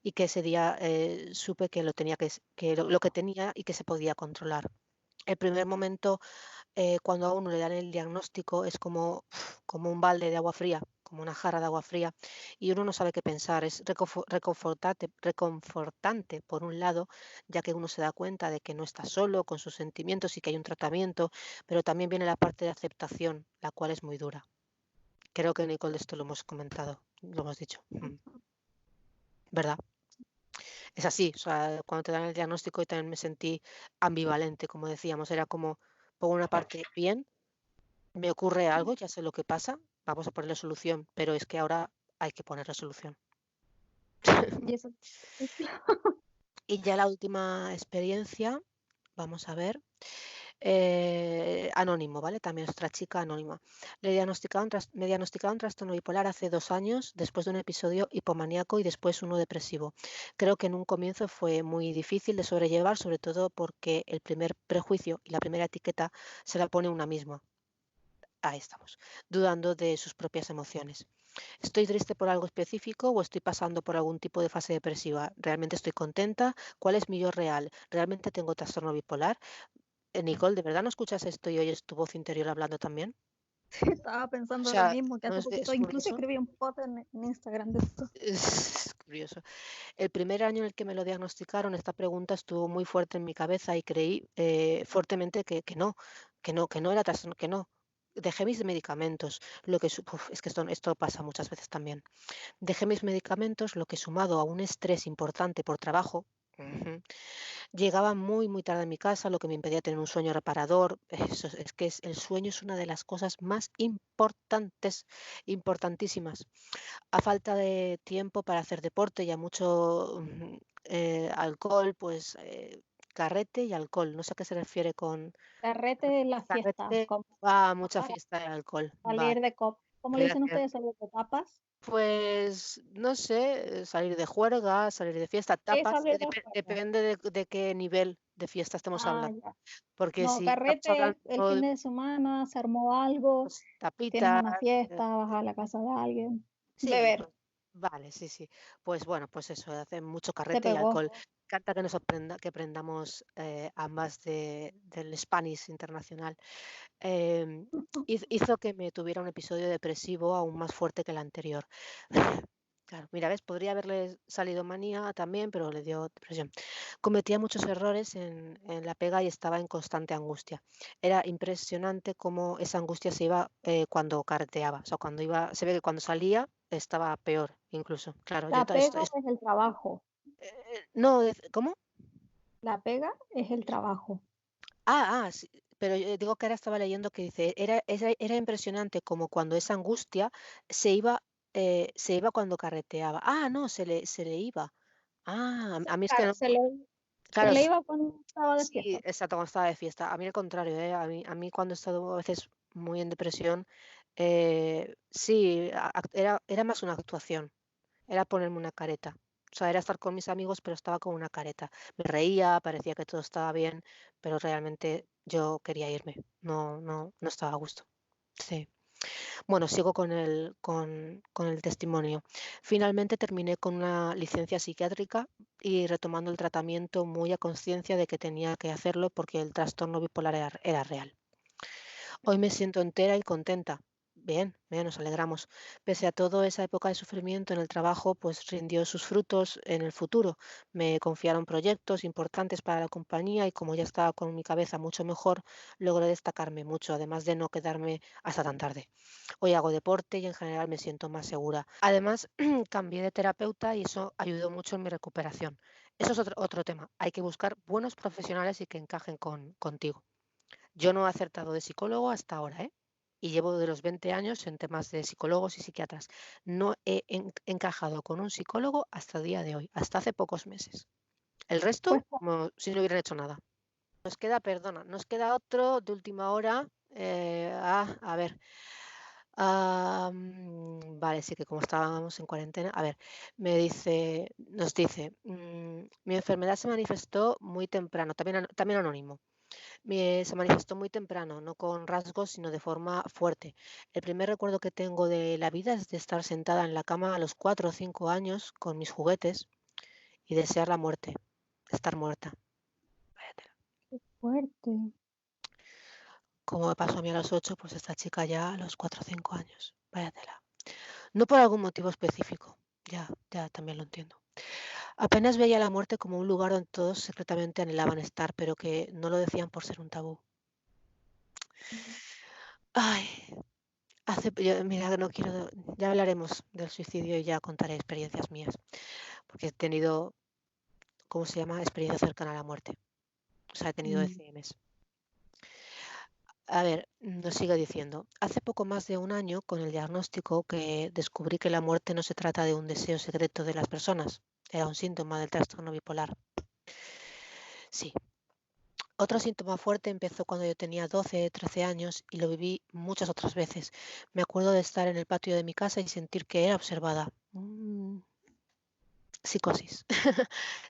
S2: y que ese día supe que lo que tenía y que se podía controlar. El primer momento, cuando a uno le dan el diagnóstico, es como un balde de agua fría, como una jarra de agua fría, y uno no sabe qué pensar. Es reconfortante, por un lado, ya que uno se da cuenta de que no está solo con sus sentimientos y que hay un tratamiento, pero también viene la parte de aceptación, la cual es muy dura. Creo que Nicole, esto lo hemos comentado, lo hemos dicho, ¿verdad? Es así, o sea, cuando te dan el diagnóstico, yo también me sentí ambivalente, como decíamos, era como, por una parte, bien, me ocurre algo, ya sé lo que pasa, vamos a ponerle solución, pero es que ahora hay que ponerle solución.
S1: Y eso,
S2: Y ya la última experiencia, vamos a ver, anónimo, ¿vale? También otra chica anónima. Me diagnosticaron trastorno bipolar hace 2 años, después de un episodio hipomaníaco y después uno depresivo. Creo que en un comienzo fue muy difícil de sobrellevar, sobre todo porque el primer prejuicio y la primera etiqueta se la pone una misma. Ahí estamos, dudando de sus propias emociones. ¿Estoy triste por algo específico o estoy pasando por algún tipo de fase depresiva? ¿Realmente estoy contenta? ¿Cuál es mi yo real? ¿Realmente tengo trastorno bipolar? Nicole, ¿de verdad no escuchas esto y oyes tu voz interior hablando también?
S1: estaba
S2: O
S1: pensando lo
S2: sea,
S1: mismo, que
S2: ¿no
S1: hace
S2: es
S1: poquito incluso
S2: curioso?
S1: escribí un post en Instagram de esto.
S2: Es curioso. El primer año en el que me lo diagnosticaron, esta pregunta estuvo muy fuerte en mi cabeza y creí fuertemente que no era trastorno, que no. Dejé mis medicamentos, es que esto pasa muchas veces también. Dejé mis medicamentos, lo que sumado a un estrés importante por trabajo, llegaba muy, muy tarde a mi casa, lo que me impedía tener un sueño reparador. El sueño es una de las cosas más importantes, importantísimas. A falta de tiempo para hacer deporte y a mucho alcohol, pues carrete y alcohol. No sé a qué se refiere con
S1: Carrete de la fiesta,
S2: carrete.
S1: como
S2: Ah, mucha fiesta de alcohol. Vale,
S1: salir de cop. ¿Cómo le dicen
S2: gracias.
S1: ustedes? Salir de tapas.
S2: Pues no sé, salir de juerga, salir de fiesta,
S1: Sí,
S2: tapas,
S1: salir de juerga.
S2: depende de qué nivel de fiesta estemos
S1: Ah,
S2: hablando.
S1: ya.
S2: Porque
S1: No,
S2: si estamos
S1: carrete,
S2: hablando
S1: el fin
S2: de
S1: de semana se armó algo,
S2: pues,
S1: tienes
S2: tapitas,
S1: una
S2: eh,
S1: fiesta, vas a la casa de alguien,
S2: sí,
S1: beber,
S2: pues vale, sí, sí. Pues bueno, pues eso, hace mucho
S1: te
S2: carrete y
S1: pegó.
S2: alcohol. Me encanta que aprendamos ambas del Spanish internacional. Hizo que me tuviera un episodio depresivo aún más fuerte que el anterior. Claro, mira, ves, podría haberle salido manía también, pero le dio depresión. Cometía muchos errores en la pega y estaba en constante angustia. Era impresionante cómo esa angustia se iba cuando carreteaba. O sea, se ve que cuando salía estaba peor, incluso. Claro,
S1: La pega es el trabajo,
S2: no, ¿cómo?
S1: la pega es el trabajo.
S2: Sí, pero yo digo que ahora estaba leyendo que dice, era impresionante como cuando esa angustia se iba cuando carreteaba. Ah, no, se le iba. A mí es que
S1: Claro,
S2: no,
S1: se
S2: claro,
S1: le iba cuando estaba de
S2: sí,
S1: fiesta.
S2: exacto, cuando estaba de fiesta. A mí al contrario, a mí cuando he estado a veces muy en depresión, sí, era más una actuación, era ponerme una careta. O sea, era estar con mis amigos, pero estaba con una careta. Me reía, parecía que todo estaba bien, pero realmente yo quería irme. No, no, no estaba a gusto. Sí. Bueno, sigo con el testimonio. Finalmente terminé con una licencia psiquiátrica y retomando el tratamiento muy a conciencia de que tenía que hacerlo porque el trastorno bipolar era real. Hoy me siento entera y contenta. Bien, bien, nos alegramos. Pese a todo, esa época de sufrimiento en el trabajo, pues rindió sus frutos en el futuro. Me confiaron proyectos importantes para la compañía y como ya estaba con mi cabeza mucho mejor, logré destacarme mucho, además de no quedarme hasta tan tarde. Hoy hago deporte y en general me siento más segura. Además, cambié de terapeuta y eso ayudó mucho en mi recuperación. Eso es otro tema. Hay que buscar buenos profesionales y que encajen contigo. Yo no he acertado de psicólogo hasta ahora, ¿eh? Y llevo de los 20 años en temas de psicólogos y psiquiatras. No he encajado con un psicólogo hasta el día de hoy, hasta hace pocos meses. El resto,
S1: Pues
S2: como si no hubieran hecho nada. Nos queda otro de última hora. A ver. Vale, sí que como estábamos en cuarentena, a ver, nos dice, mi enfermedad se manifestó muy temprano, también anónimo. Se manifestó muy temprano, no con rasgos, sino de forma fuerte. El primer recuerdo que tengo de la vida es de estar sentada en la cama a los 4 o 5 años con mis juguetes y desear la muerte, estar muerta. Váyatela.
S1: Fuerte.
S2: Como me pasó a mí a los 8, pues esta chica ya a los 4 o 5 años. Váyatela. No por algún motivo específico, ya también lo entiendo. Apenas veía la muerte como un lugar donde todos secretamente anhelaban estar, pero que no lo decían por ser un tabú. Ay, mira, no quiero, ya hablaremos del suicidio y ya contaré experiencias mías, porque he tenido, ¿cómo se llama? Experiencia cercana a la muerte. O sea, he tenido
S1: Mm.
S2: ECMs. A ver, nos sigue diciendo, hace poco más de un año con el diagnóstico que descubrí que la muerte no se trata de un deseo secreto de las personas, era un síntoma del trastorno bipolar. Sí. Otro síntoma fuerte empezó cuando yo tenía 12, 13 años y lo viví muchas otras veces. Me acuerdo de estar en el patio de mi casa y sentir que era observada. Psicosis.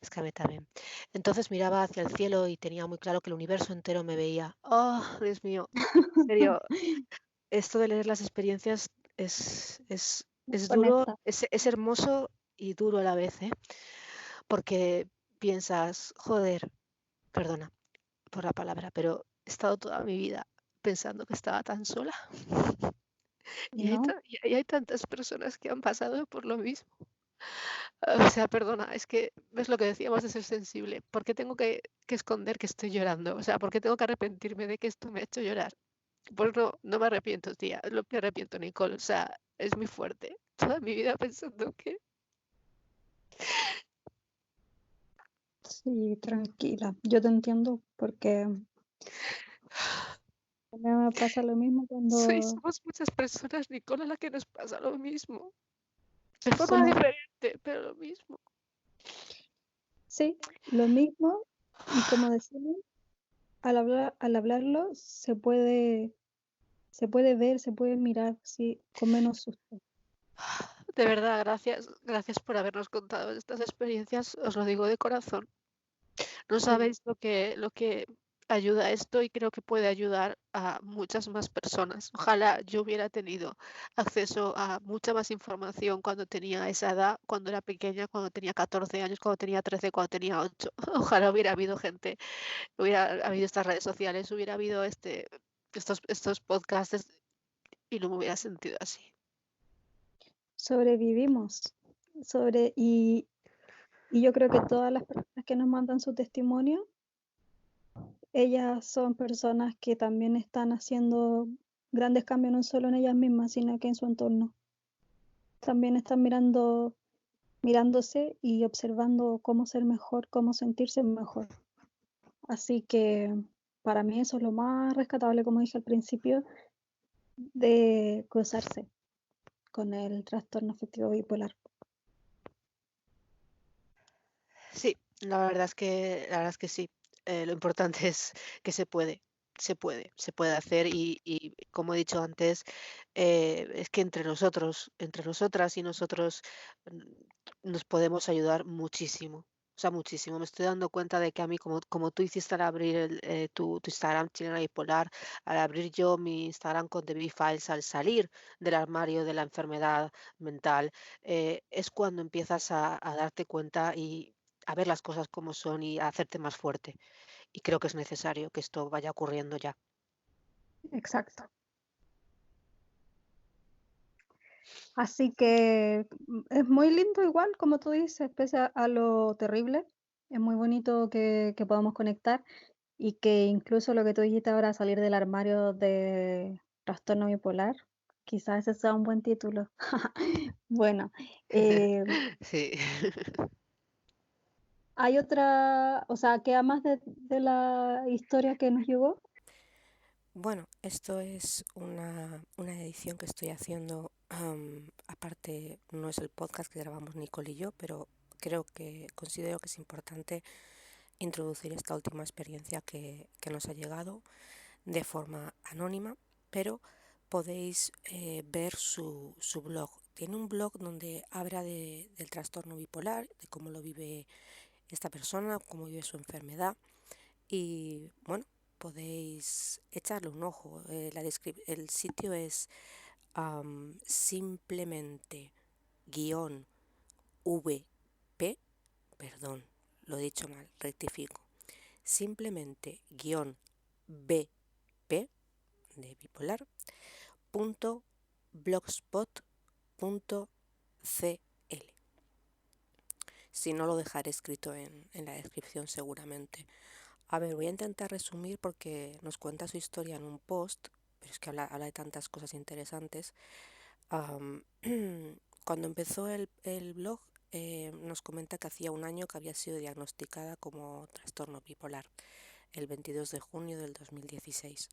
S2: Es que a mí también. Entonces miraba hacia el cielo y tenía muy claro que el universo entero me veía. Oh, Dios mío. En serio, esto de leer las experiencias es duro,
S1: Conecta.
S2: es hermoso y duro a la vez, ¿eh? Porque piensas, joder, perdona por la palabra, pero he estado toda mi vida pensando que estaba tan sola.
S1: Y
S2: Y hay,
S1: no,
S2: y hay tantas personas que han pasado por lo mismo. O sea, perdona, es que ves lo que decíamos de ser sensible. ¿Por qué tengo que esconder que estoy llorando? O sea, ¿por qué tengo que arrepentirme de que esto me ha hecho llorar? Pues no, no me arrepiento, tía. Es lo que arrepiento, Nicole. O sea, es muy fuerte. Toda mi vida pensando que...
S1: sí, tranquila. Yo te entiendo porque a mí me pasa lo mismo cuando
S2: Somos muchas personas, Nicole, a la que nos pasa lo mismo. De forma
S1: somos,
S2: diferente, pero lo mismo.
S1: sí, lo mismo. Y como decimos, al hablarlo se puede ver, se puede mirar, sí, con menos susto.
S2: De verdad, gracias, gracias por habernos contado estas experiencias. Os lo digo de corazón. No
S1: Sí,
S2: sabéis lo que ayuda a esto y creo que puede ayudar a muchas más personas. Ojalá yo hubiera tenido acceso a mucha más información cuando tenía esa edad, cuando era pequeña, cuando tenía 14 años, cuando tenía 13, cuando tenía 8. Ojalá hubiera habido gente, hubiera habido estas redes sociales, hubiera habido estos podcasts y no me hubiera sentido así.
S1: sobrevivimos. Sobre, y yo creo que todas las personas que nos mandan su testimonio, ellas son personas que también están haciendo grandes cambios no solo en ellas mismas, sino que en su entorno. También están mirándose y observando cómo ser mejor, cómo sentirse mejor. Así que para mí eso es lo más rescatable, como dije al principio, de cruzarse con el trastorno afectivo bipolar.
S2: Sí, la verdad es que sí. Lo importante es que se puede hacer y como he dicho antes, es que entre nosotras y nosotros mm, nos podemos ayudar muchísimo. O sea, muchísimo. Me estoy dando cuenta de que a mí, como tú hiciste al abrir tu Instagram Chilena Bipolar, al abrir yo mi Instagram con The B-Files, al salir del armario de la enfermedad mental, es cuando empiezas a darte cuenta y a ver las cosas como son y a hacerte más fuerte. Y creo que es necesario que esto vaya ocurriendo ya.
S1: Exacto. Así que es muy lindo igual, como tú dices, pese a lo terrible. Es muy bonito que podamos conectar y que incluso lo que tú dijiste ahora, salir del armario de trastorno bipolar, quizás ese sea un buen título. Bueno, eh,
S2: Sí.
S1: hay otra, o sea, queda más de la historia que nos llegó.
S4: Bueno, esto es una edición que estoy haciendo, aparte no es el podcast que grabamos Nicole y yo, pero considero que es importante introducir esta última experiencia que nos ha llegado de forma anónima, pero podéis ver su blog. Tiene un blog donde habla del trastorno bipolar, de cómo lo vive esta persona, cómo vive su enfermedad y bueno, podéis echarle un ojo. El sitio es simplemente -vp, perdón, lo he dicho mal, rectifico, simplemente -bp de bipolar .blogspot.cl. Si no, lo dejaré escrito en la descripción seguramente. A ver, voy a intentar resumir porque nos cuenta su historia en un post, pero es que habla de tantas cosas interesantes. Cuando empezó el blog, nos comenta que hacía un año que había sido diagnosticada como trastorno bipolar, el 22 de junio del 2016.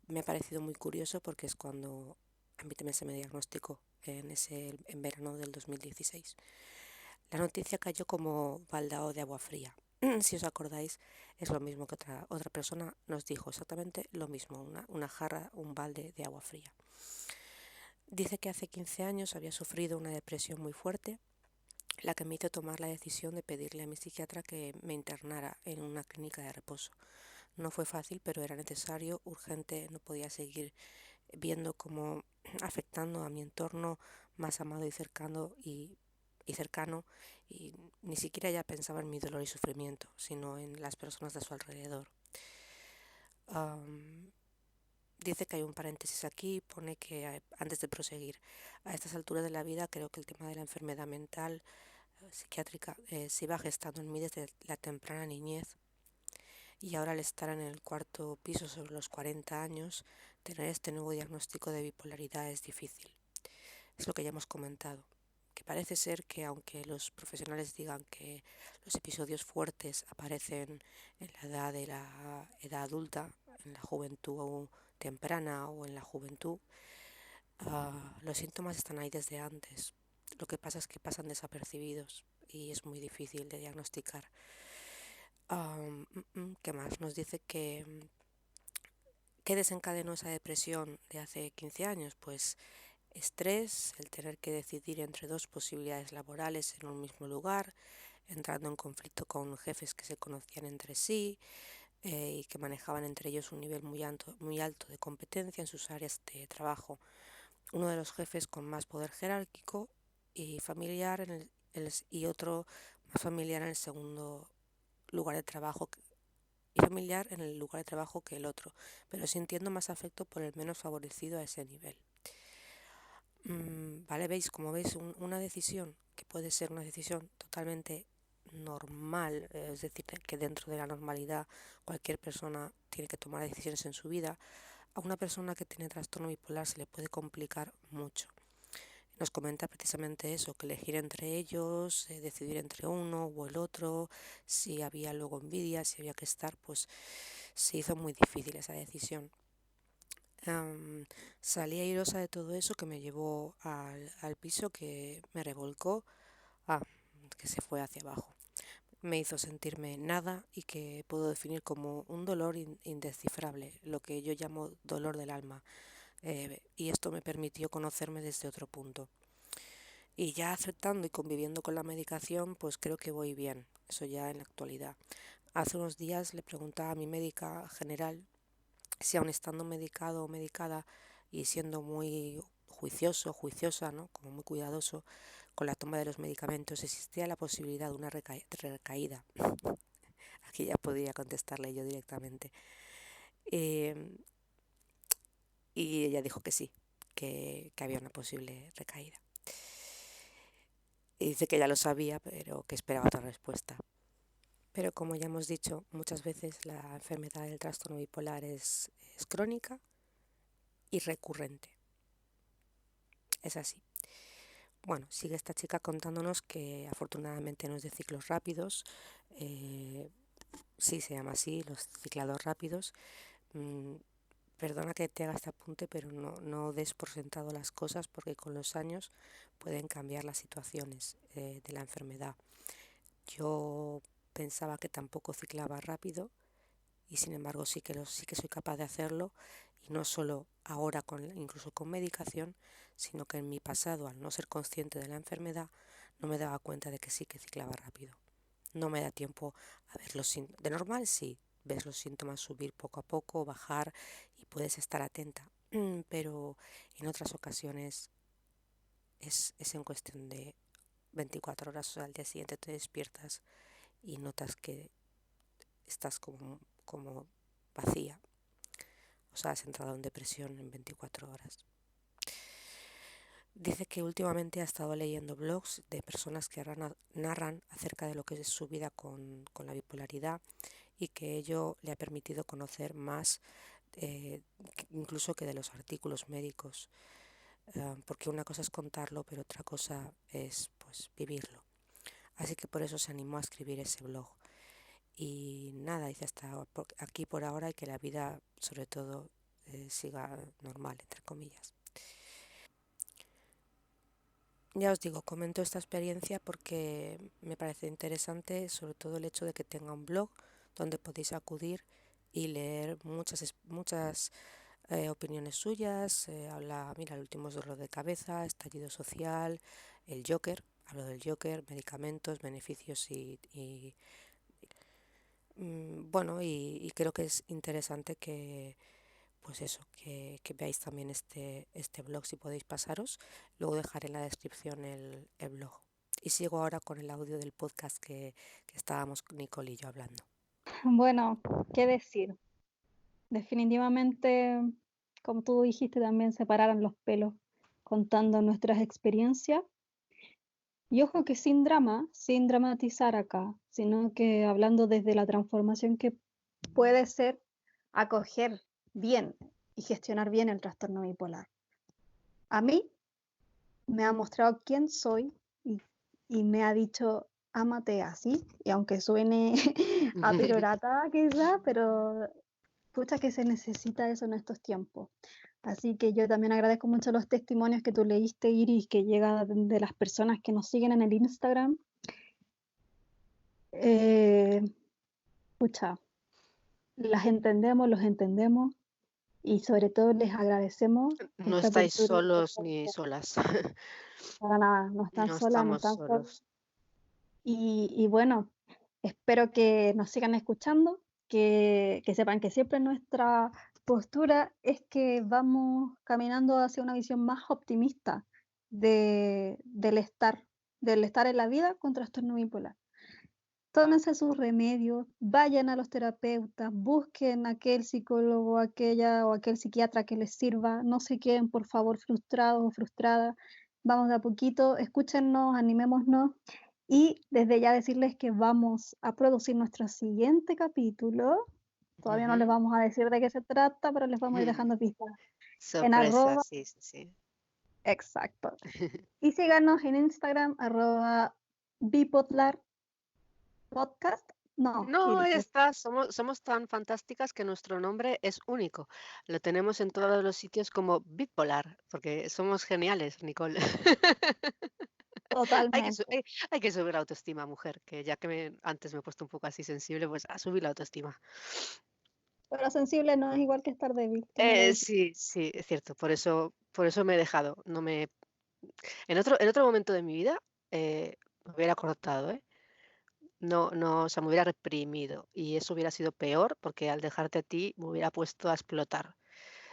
S4: Me ha parecido muy curioso porque es cuando a mí también se me diagnosticó, en verano del 2016. La noticia cayó como baldado de agua fría. Si os acordáis, es lo mismo que otra persona nos dijo exactamente lo mismo, una jarra, un balde de agua fría. Dice que hace 15 años había sufrido una depresión muy fuerte, la que me hizo tomar la decisión de pedirle a mi psiquiatra que me internara en una clínica de reposo. No fue fácil, pero era necesario, urgente, no podía seguir viendo cómo afectando a mi entorno más amado y cercano, y ni siquiera ya pensaba en mi dolor y sufrimiento, sino en las personas de su alrededor. Dice que hay un paréntesis aquí, pone que antes de proseguir, a estas alturas de la vida creo que el tema de la enfermedad mental psiquiátrica se iba gestando en mí desde la temprana niñez, y ahora al estar en el cuarto piso sobre los 40 años, tener este nuevo diagnóstico de bipolaridad es difícil. Es lo que ya hemos comentado, que parece ser que aunque los profesionales digan que los episodios fuertes aparecen en la edad adulta, en la juventud temprana o en la juventud, los síntomas están ahí desde antes. Lo que pasa es que pasan desapercibidos y es muy difícil de diagnosticar. ¿Qué más? Nos dice que ¿qué desencadenó esa depresión de hace 15 años? Pues estrés, el tener que decidir entre dos posibilidades laborales en un mismo lugar, entrando en conflicto con jefes que se conocían entre sí y que manejaban entre ellos un nivel muy alto de competencia en sus áreas de trabajo. Uno de los jefes con más poder jerárquico y familiar y otro más familiar en el segundo lugar de trabajo y familiar en el lugar de trabajo que el otro, pero sintiendo más afecto por el menos favorecido a ese nivel. Vale, veis, como veis, una decisión que puede ser una decisión totalmente normal, es decir, que dentro de la normalidad cualquier persona tiene que tomar decisiones en su vida, a una persona que tiene trastorno bipolar se le puede complicar mucho. Nos comenta precisamente eso, que elegir entre ellos, decidir entre uno o el otro, si había luego envidia, si había que estar, pues se hizo muy difícil esa decisión. Salí airosa de todo eso, que me llevó al piso, que me revolcó, que se fue hacia abajo. Me hizo sentirme nada y que puedo definir como un dolor indescifrable, lo que yo llamo dolor del alma. Y esto me permitió conocerme desde otro punto. Y ya aceptando y conviviendo con la medicación, pues creo que voy bien, eso ya en la actualidad. Hace unos días le preguntaba a mi médica general si aun estando medicado o medicada y siendo muy juiciosa, ¿no? Como muy cuidadoso con la toma de los medicamentos, existía la posibilidad de una recaída. Aquí ya podría contestarle yo directamente. Y ella dijo que sí, que había una posible recaída. Y dice que ya lo sabía, pero que esperaba otra respuesta. Pero como ya hemos dicho muchas veces, la enfermedad del trastorno bipolar es crónica y recurrente. Es así. Bueno, sigue esta chica contándonos que afortunadamente no es de ciclos rápidos. Sí, se llama así, los ciclados rápidos. Perdona que te haga este apunte, pero no des por sentado las cosas, porque con los años pueden cambiar las situaciones de la enfermedad. Yo pensaba que tampoco ciclaba rápido y sin embargo sí que soy capaz de hacerlo, y no solo ahora incluso con medicación, sino que en mi pasado, al no ser consciente de la enfermedad, no me daba cuenta de que sí que ciclaba rápido. No me da tiempo a verlo de normal, sí, ves los síntomas subir poco a poco, bajar y puedes estar atenta. Pero en otras ocasiones es en cuestión de 24 horas, o sea, al día siguiente te despiertas y notas que estás como vacía. O sea, has entrado en depresión en 24 horas. Dice que últimamente ha estado leyendo blogs de personas que narran acerca de lo que es su vida con la bipolaridad y que ello le ha permitido conocer más incluso que de los artículos médicos, porque una cosa es contarlo, pero otra cosa es pues vivirlo. Así que por eso se animó a escribir ese blog. Y nada, dice hasta aquí por ahora y que la vida sobre todo siga normal, entre comillas. Ya os digo, comento esta experiencia porque me parece interesante, sobre todo el hecho de que tenga un blog donde podéis acudir y leer muchas opiniones suyas. Habla, mira, el último es dolor de cabeza, estallido social, el Joker, hablo del Joker, medicamentos, beneficios bueno, y creo que es interesante que pues eso, que veáis también este blog si podéis pasaros. Luego dejaré en la descripción el blog. Y sigo ahora con el audio del podcast que estábamos Nicole y yo hablando.
S1: Bueno, ¿qué decir? Definitivamente, como tú dijiste, también se pararon los pelos contando nuestras experiencias. Y ojo que sin drama, sin dramatizar acá, sino que hablando desde la transformación que puede ser acoger bien y gestionar bien el trastorno bipolar. A mí me ha mostrado quién soy y me ha dicho, ámate así, y aunque suene a perorata quizás, pero pucha que se necesita eso en estos tiempos. Así que yo también agradezco mucho los testimonios que tú leíste, Iris, que llegan de las personas que nos siguen en el Instagram. Pucha, las entendemos, los entendemos y sobre todo les agradecemos
S2: No
S1: esta
S2: estáis
S1: apertura.
S2: solos ni solas.
S1: Para nada, no están
S2: No
S1: solas, no
S2: estamos
S1: están solos.
S2: solos.
S1: Y bueno, espero que nos sigan escuchando, que sepan que siempre nuestra postura es que vamos caminando hacia una visión más optimista del estar en la vida con trastorno bipolar. Tómense sus remedios, vayan a los terapeutas, busquen aquel psicólogo, aquella o aquel psiquiatra que les sirva, no se queden por favor frustrados o frustradas, vamos de a poquito, escúchennos, animémonos y desde ya decirles que vamos a producir nuestro siguiente capítulo. Todavía no les vamos a decir de qué se trata, pero les vamos a ir dejando pistas. En
S2: Sorpresa,
S1: arroba,
S2: sí.
S1: exacto. Y síganos en Instagram, @bipodlar podcast. No,
S2: No,
S1: Iris,
S2: somos tan fantásticas que nuestro nombre es único. Lo tenemos en todos los sitios como Bipolar, porque somos geniales, Nicole.
S1: totalmente.
S2: Hay que subir la autoestima, mujer, que ya que antes me he puesto un poco así sensible, pues a subir la autoestima.
S1: Pero sensible no es igual que estar débil, tú me lo dijiste.
S2: Sí, es cierto, por eso me he dejado. En otro momento de mi vida me hubiera cortado, ¿eh? No, o sea, me hubiera reprimido y eso hubiera sido peor porque al dejarte a ti me hubiera puesto a explotar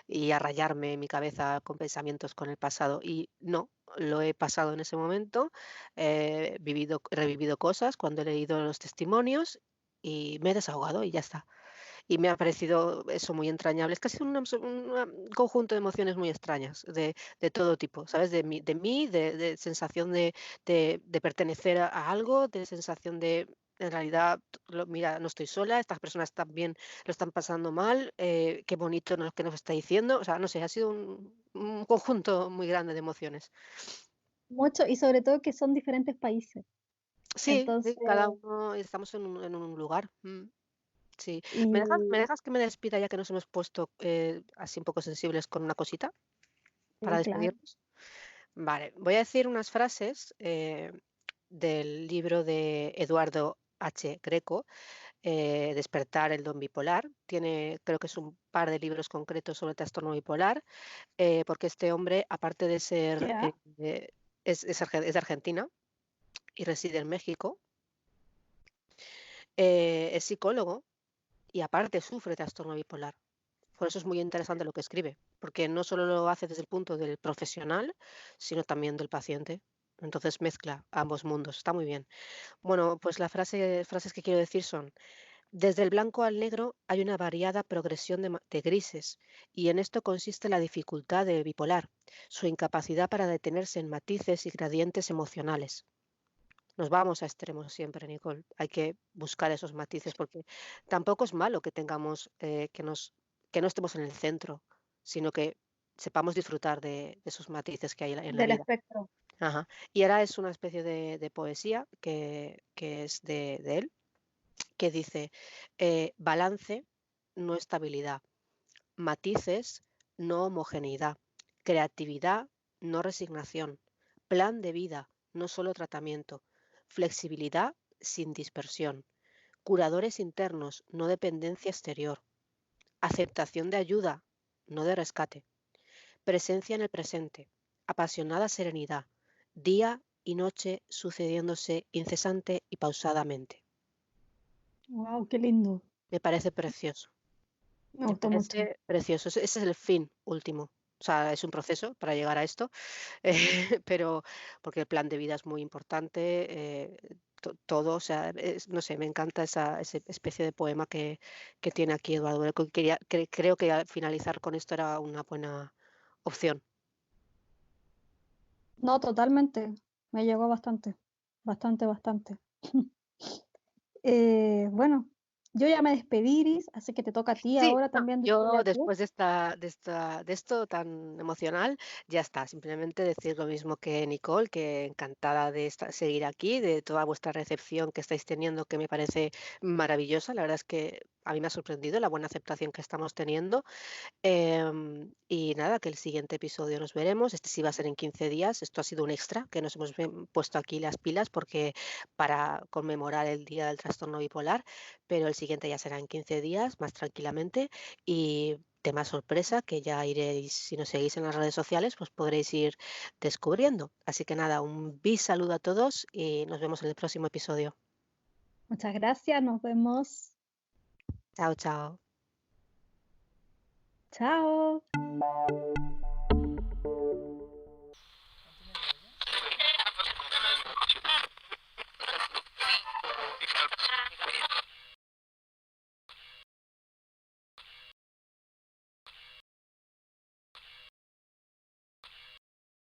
S2: y a rayarme mi cabeza con pensamientos con el pasado. Y no, lo he pasado en ese momento, revivido cosas cuando he leído los testimonios y me he desahogado y ya está. Y me ha parecido eso muy entrañable. Es casi un conjunto de emociones muy extrañas, de todo tipo, ¿sabes? De sensación de pertenecer a algo, de sensación de, en realidad, mira, no estoy sola, estas personas también lo están pasando mal, qué bonito lo que nos está diciendo. O sea, no sé, ha sido un conjunto muy grande de emociones.
S1: Mucho, y sobre todo que son diferentes países.
S2: Sí,
S1: Entonces,
S2: cada uno estamos en un lugar. Sí. Me
S1: y
S2: dejas que me despida ya que nos hemos puesto así un poco sensibles con una cosita para
S1: sí, claro.
S2: despedirnos? Vale, voy a decir unas frases del libro de Eduardo H. Greco, Despertar el don bipolar. Tiene, creo que es un par de libros concretos sobre el trastorno bipolar, porque este hombre, aparte de ser,
S1: Ya.
S2: es de Argentina y reside en México, es psicólogo y aparte sufre trastorno bipolar. Por eso es muy interesante lo que escribe, porque no solo lo hace desde el punto del profesional, sino también del paciente. Entonces mezcla ambos mundos, está muy bien. Bueno, pues las frases que quiero decir son: desde el blanco al negro hay una variada progresión de grises, y en esto consiste la dificultad de bipolar, su incapacidad para detenerse en matices y gradientes emocionales. Nos vamos a extremos siempre, Nicole. Hay que buscar esos matices porque tampoco es malo que tengamos, que no estemos en el centro, sino que sepamos disfrutar de esos matices que hay en la
S1: Del
S2: vida.
S1: espectro.
S2: Ajá. Y ahora es una especie de poesía que es de él, que dice: balance, no estabilidad; matices, no homogeneidad; creatividad, no resignación; plan de vida, no solo tratamiento; flexibilidad, sin dispersión; curadores internos, no dependencia exterior; aceptación de ayuda, no de rescate; presencia en el presente; apasionada serenidad; día y noche sucediéndose incesante y pausadamente.
S1: Wow, qué lindo.
S2: Me parece precioso.
S1: Me
S2: Me
S1: gustó mucho.
S2: parece precioso. Ese es el fin último. O sea, es un proceso para llegar a esto, pero porque el plan de vida es muy importante, todo, o sea, no sé, me encanta esa especie de poema que tiene aquí Eduardo. Creo que al finalizar con esto era una buena opción.
S1: No, totalmente. Me llegó bastante. Bastante, bastante. Bueno, yo ya me despedí, Iris, así que te toca a ti
S2: Sí,
S1: ahora
S2: no,
S1: también despedir
S2: yo
S1: a tú.
S2: después de esto tan emocional, ya está. Simplemente decir lo mismo que Nicole, que encantada de seguir aquí, de toda vuestra recepción que estáis teniendo, que me parece maravillosa. La verdad es que a mí me ha sorprendido la buena aceptación que estamos teniendo. Y nada, que el siguiente episodio nos veremos. Este sí va a ser en 15 días. Esto ha sido un extra que nos hemos puesto aquí las pilas porque para conmemorar el Día del Trastorno Bipolar, pero el siguiente ya será en 15 días, más tranquilamente. Y tema sorpresa que ya iréis, si nos seguís en las redes sociales, pues podréis ir descubriendo. Así que nada, un bis saludo a todos y nos vemos en el próximo episodio.
S1: Muchas gracias, nos vemos.
S2: Chao, chao.
S1: Chao.